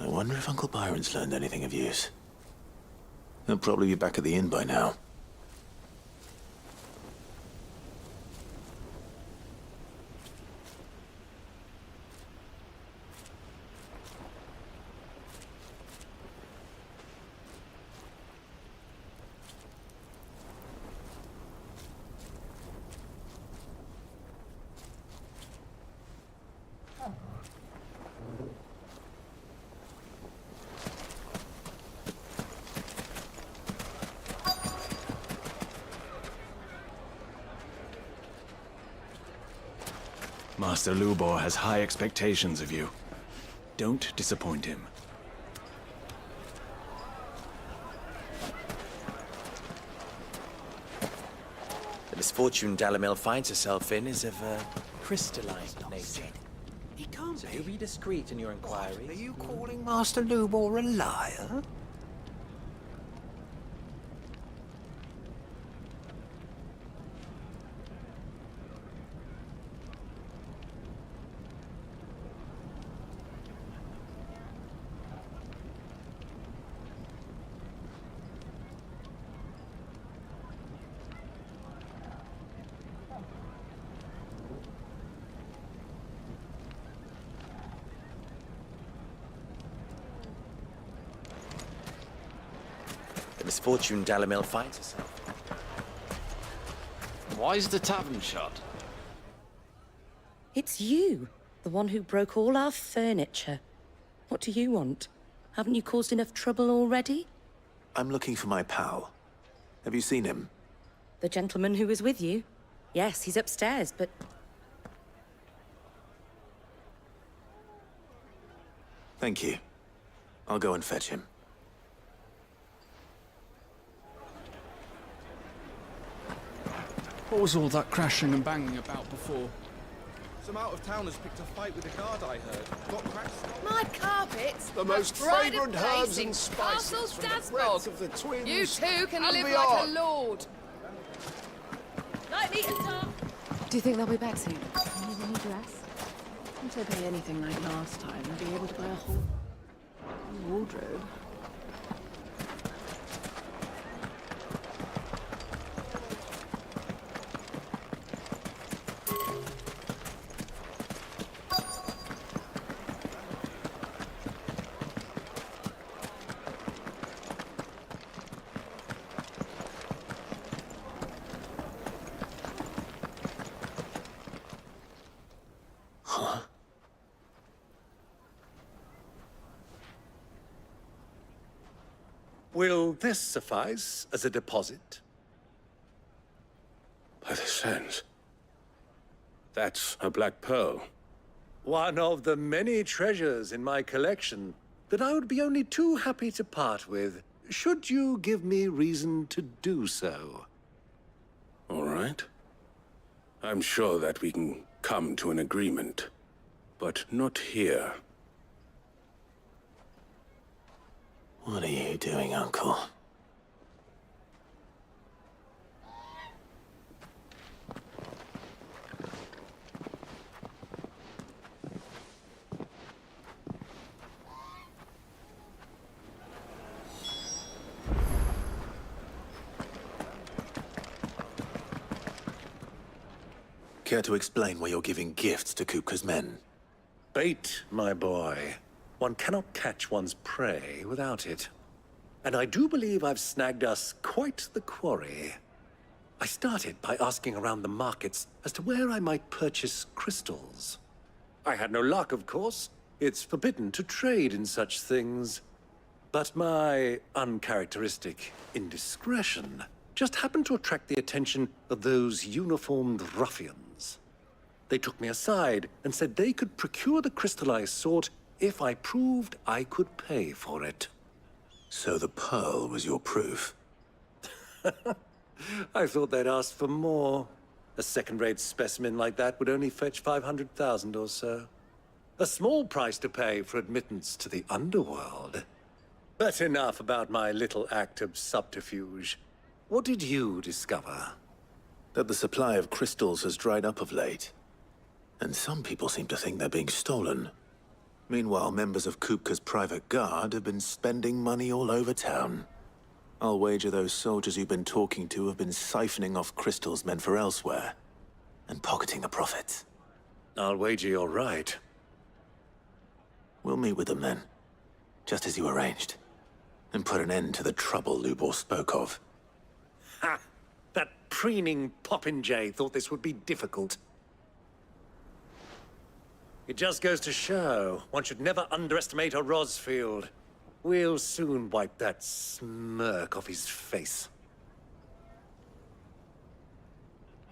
I wonder if Uncle Byron's learned anything of use. He'll probably be back at the inn by now. Master Lubor has high expectations of you. Don't disappoint him. The misfortune Dalamil finds herself in is of a crystalline nature. He can't So be discreet in your inquiries. Are you calling Master Lubor a liar? The misfortune Dalamil finds herself. Why is the tavern shut? It's you, the one who broke all our furniture. What do you want? Haven't you caused enough trouble already? I'm looking for my pal. Have you seen him? The gentleman who was with you? Yes, he's upstairs, but... Thank you. I'll go and fetch him. What was all that crashing and banging about before? Some out-of-towners picked a fight with a guard, I heard. Got cracked. My carpets. The most pride of fragrant herbs placing and spices Castle's from the Dasbog. breadth of the twins. You too can and live beyond. like a lord. Night, meet and talk. Do you think they'll be back soon? Need a new dress? Won't I pay anything like last time and be able to buy a whole wardrobe? Will this suffice as a deposit? By the sands. That's a black pearl. One of the many treasures in my collection that I would be only too happy to part with, should you give me reason to do so. All right. I'm sure that we can come to an agreement, but not here. What are you doing, Uncle? Care to explain why you're giving gifts to Kupka's men? Bait, my boy. One cannot catch one's prey without it. And I do believe I've snagged us quite the quarry. I started by asking around the markets as to where I might purchase crystals. I had no luck, of course. It's forbidden to trade in such things. But my uncharacteristic indiscretion just happened to attract the attention of those uniformed ruffians. They took me aside and said they could procure the crystal I sought if I proved I could pay for it. So the pearl was your proof? I thought they'd ask for more. A second-rate specimen like that would only fetch 500,000 or so. A small price to pay for admittance to the underworld. But enough about my little act of subterfuge. What did you discover? That the supply of crystals has dried up of late. And some people seem to think they're being stolen. Meanwhile, members of Kupka's private guard have been spending money all over town. I'll wager those soldiers you've been talking to have been siphoning off crystals meant for elsewhere, and pocketing the profits. I'll wager you're right. We'll meet with them then, just as you arranged, and put an end to the trouble Lubor spoke of. Ha! That preening popinjay thought this would be difficult. It just goes to show, one should never underestimate a Rosfield. We'll soon wipe that smirk off his face.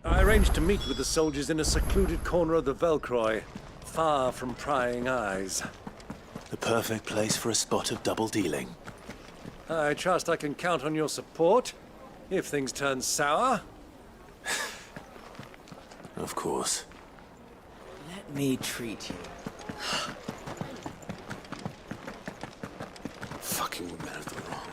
I arranged to meet with the soldiers in a secluded corner of the Velcroy, far from prying eyes. The perfect place for a spot of double dealing. I trust I can count on your support, if things turn sour. Of course. Let me treat you. Fucking women have the wrong.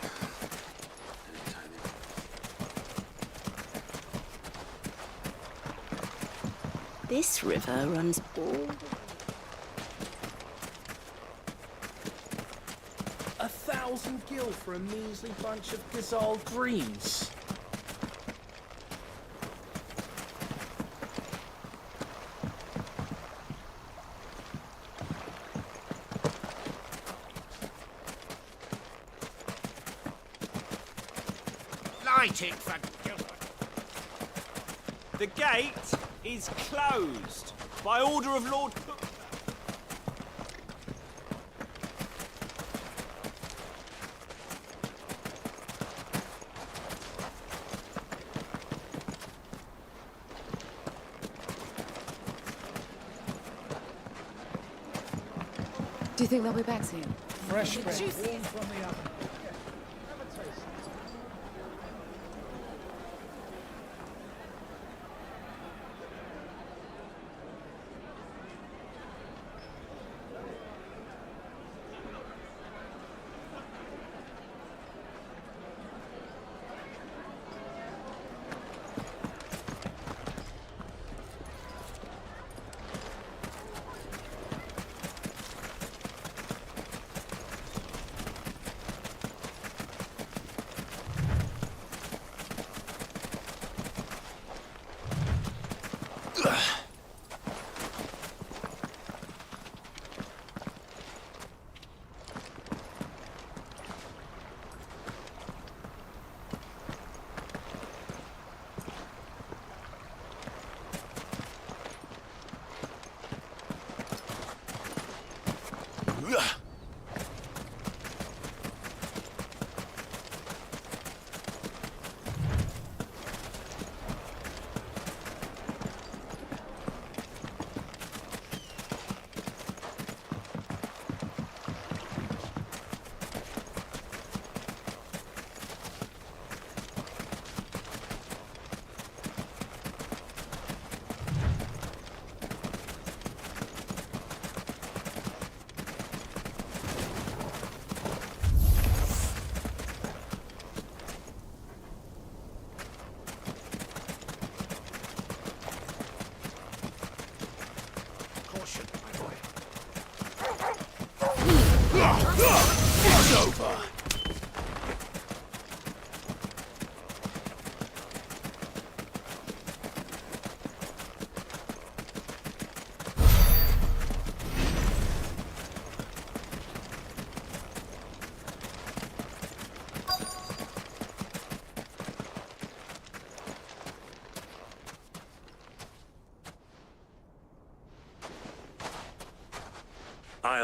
This river runs all... 1,000 gil for a measly bunch of Gazal greens. Lighting for... The gate is closed by order of Lord Cook. Do you think they'll be back soon? Fresh bread, warm from the oven.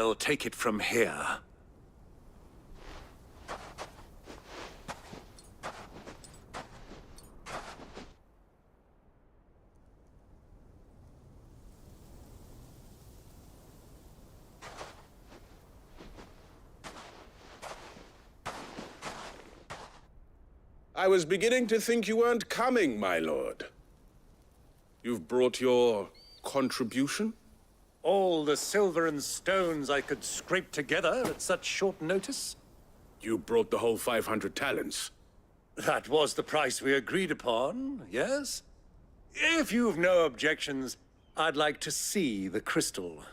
I'll take it from here. I was beginning to think you weren't coming, my lord. You've brought your contribution? All the silver and stones I could scrape together at such short notice? You brought the whole 500 talents. That was the price we agreed upon, yes? If you've no objections, I'd like to see the crystal.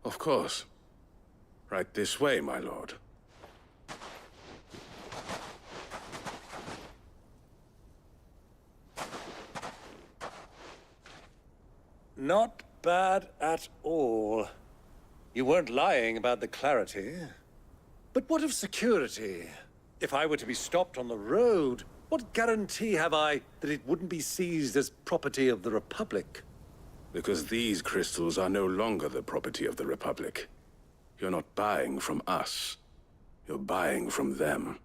Of course. Right this way, my lord. Not bad at all. You weren't lying about the clarity. But what of security? If I were to be stopped on the road, what guarantee have I that it wouldn't be seized as property of the Republic? Because these crystals are no longer the property of the Republic. You're not buying from us. You're buying from them.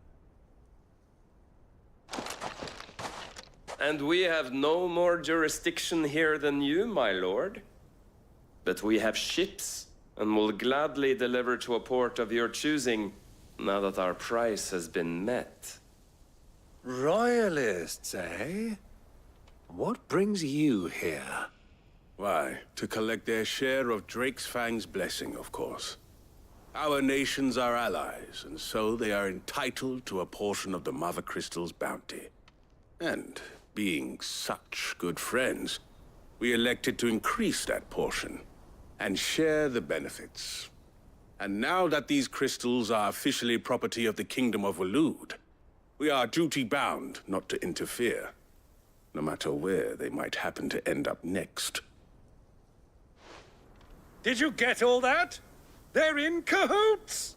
And we have no more jurisdiction here than you, my lord. But we have ships, and will gladly deliver to a port of your choosing, now that our price has been met. Royalists, eh? What brings you here? Why, to collect their share of Drake's Fang's blessing, of course. Our nations are allies, and so they are entitled to a portion of the Mother Crystal's bounty. And being such good friends, we elected to increase that portion and share the benefits. And now that these crystals are officially property of the Kingdom of Waloed, we are duty-bound not to interfere, no matter where they might happen to end up next. Did you get all that? They're in cahoots!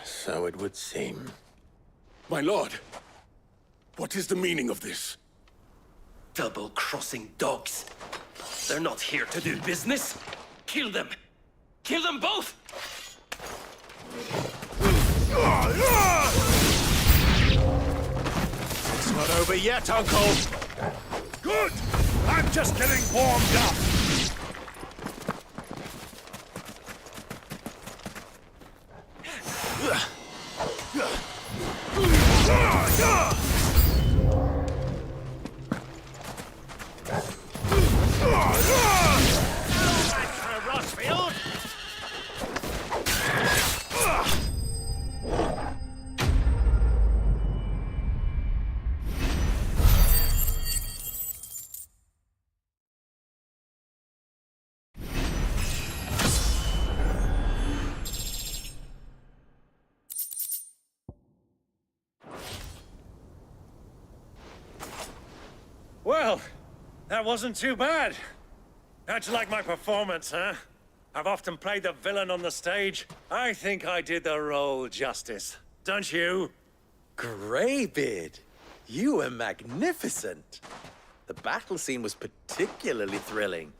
So it would seem. My lord, what is the meaning of this? Double-crossing dogs. They're not here to do business. Kill them! Kill them both! It's not over yet, Uncle! Good! I'm just getting warmed up! Well, that wasn't too bad. How'd you like my performance, huh? I've often played the villain on the stage. I think I did the role justice. Don't you? Greybeard, you were magnificent. The battle scene was particularly thrilling.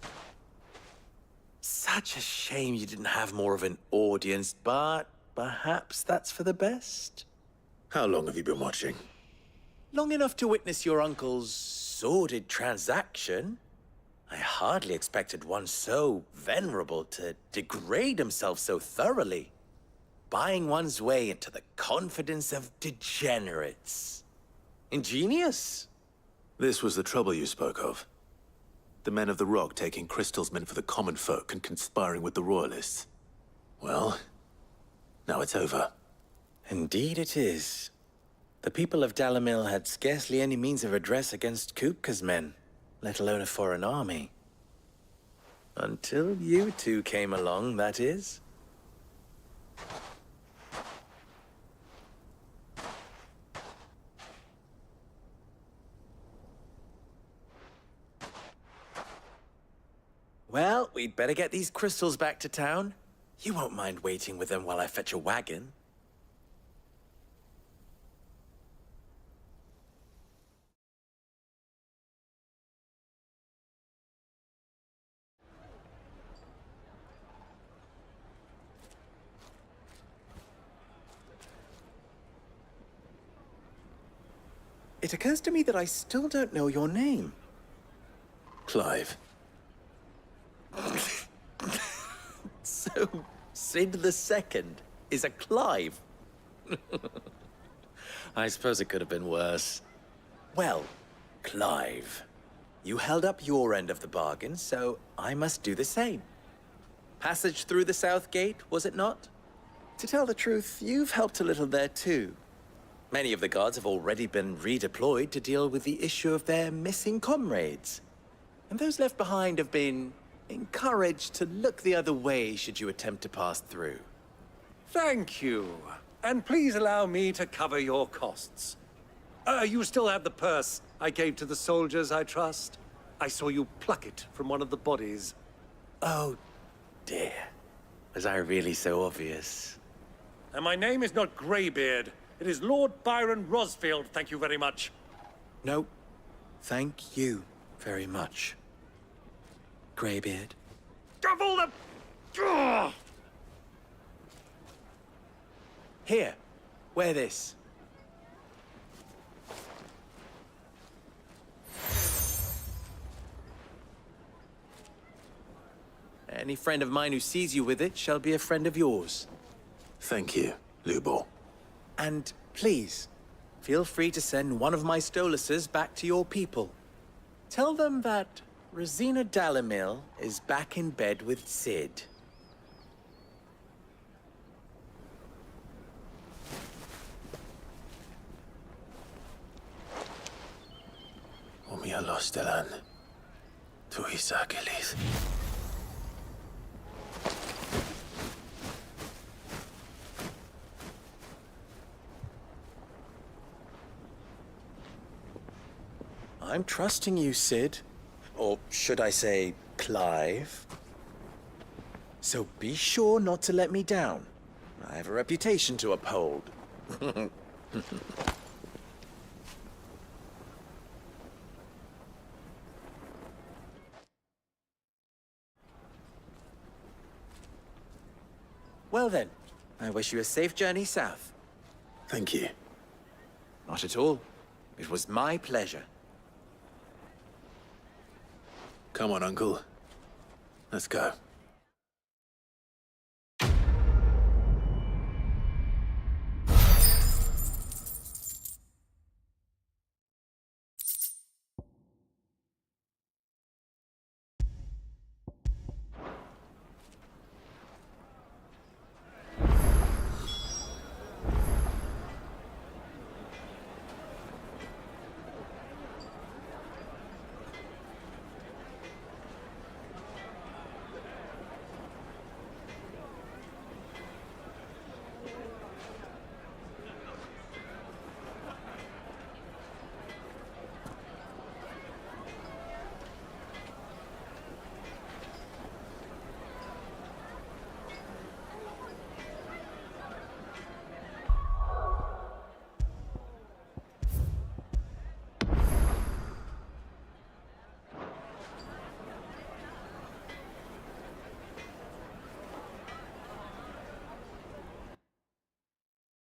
Such a shame you didn't have more of an audience, but perhaps that's for the best. How long have you been watching? Long enough to witness your uncle's sordid transaction. I hardly expected one so venerable to degrade himself so thoroughly. Buying one's way into the confidence of degenerates. Ingenious. This was the trouble you spoke of. The men of the Rock taking crystals meant for the common folk and conspiring with the Royalists. Well, now it's over. Indeed it is. The people of Dalamil had scarcely any means of redress against Kupka's men, let alone a foreign army. Until you two came along, that is. Well, we'd better get these crystals back to town. You won't mind waiting with them while I fetch a wagon. it occurs to me that I still don't know your name. Clive. So, Sid the Second is a Clive? I suppose it could have been worse. Well, Clive, you held up your end of the bargain, so I must do the same. Passage through the South Gate, was it not? To tell the truth, you've helped a little there too. Many of the guards have already been redeployed to deal with the issue of their missing comrades. And those left behind have been encouraged to look the other way should you attempt to pass through. Thank you. And please allow me to cover your costs. You still have the purse I gave to the soldiers, I trust? I saw you pluck it from one of the bodies. Oh, dear. Was I really so obvious? And my name is not Greybeard. It is Lord Byron Rosfield, thank you very much. No, thank you very much, Greybeard. Of all the... Ugh! Here, wear this. Any friend of mine who sees you with it shall be a friend of yours. Thank you, Lubor. And please, feel free to send one of my Stoluses back to your people. Tell them that Rosina Dalamil is back in bed with Sid. Omia Lostelan. Tuisa Gelith. I'm trusting you, Sid. Or should I say, Clive? So be sure not to let me down. I have a reputation to uphold. Well then, I wish you a safe journey south. Thank you. Not at all. It was my pleasure. Come on, Uncle. Let's go.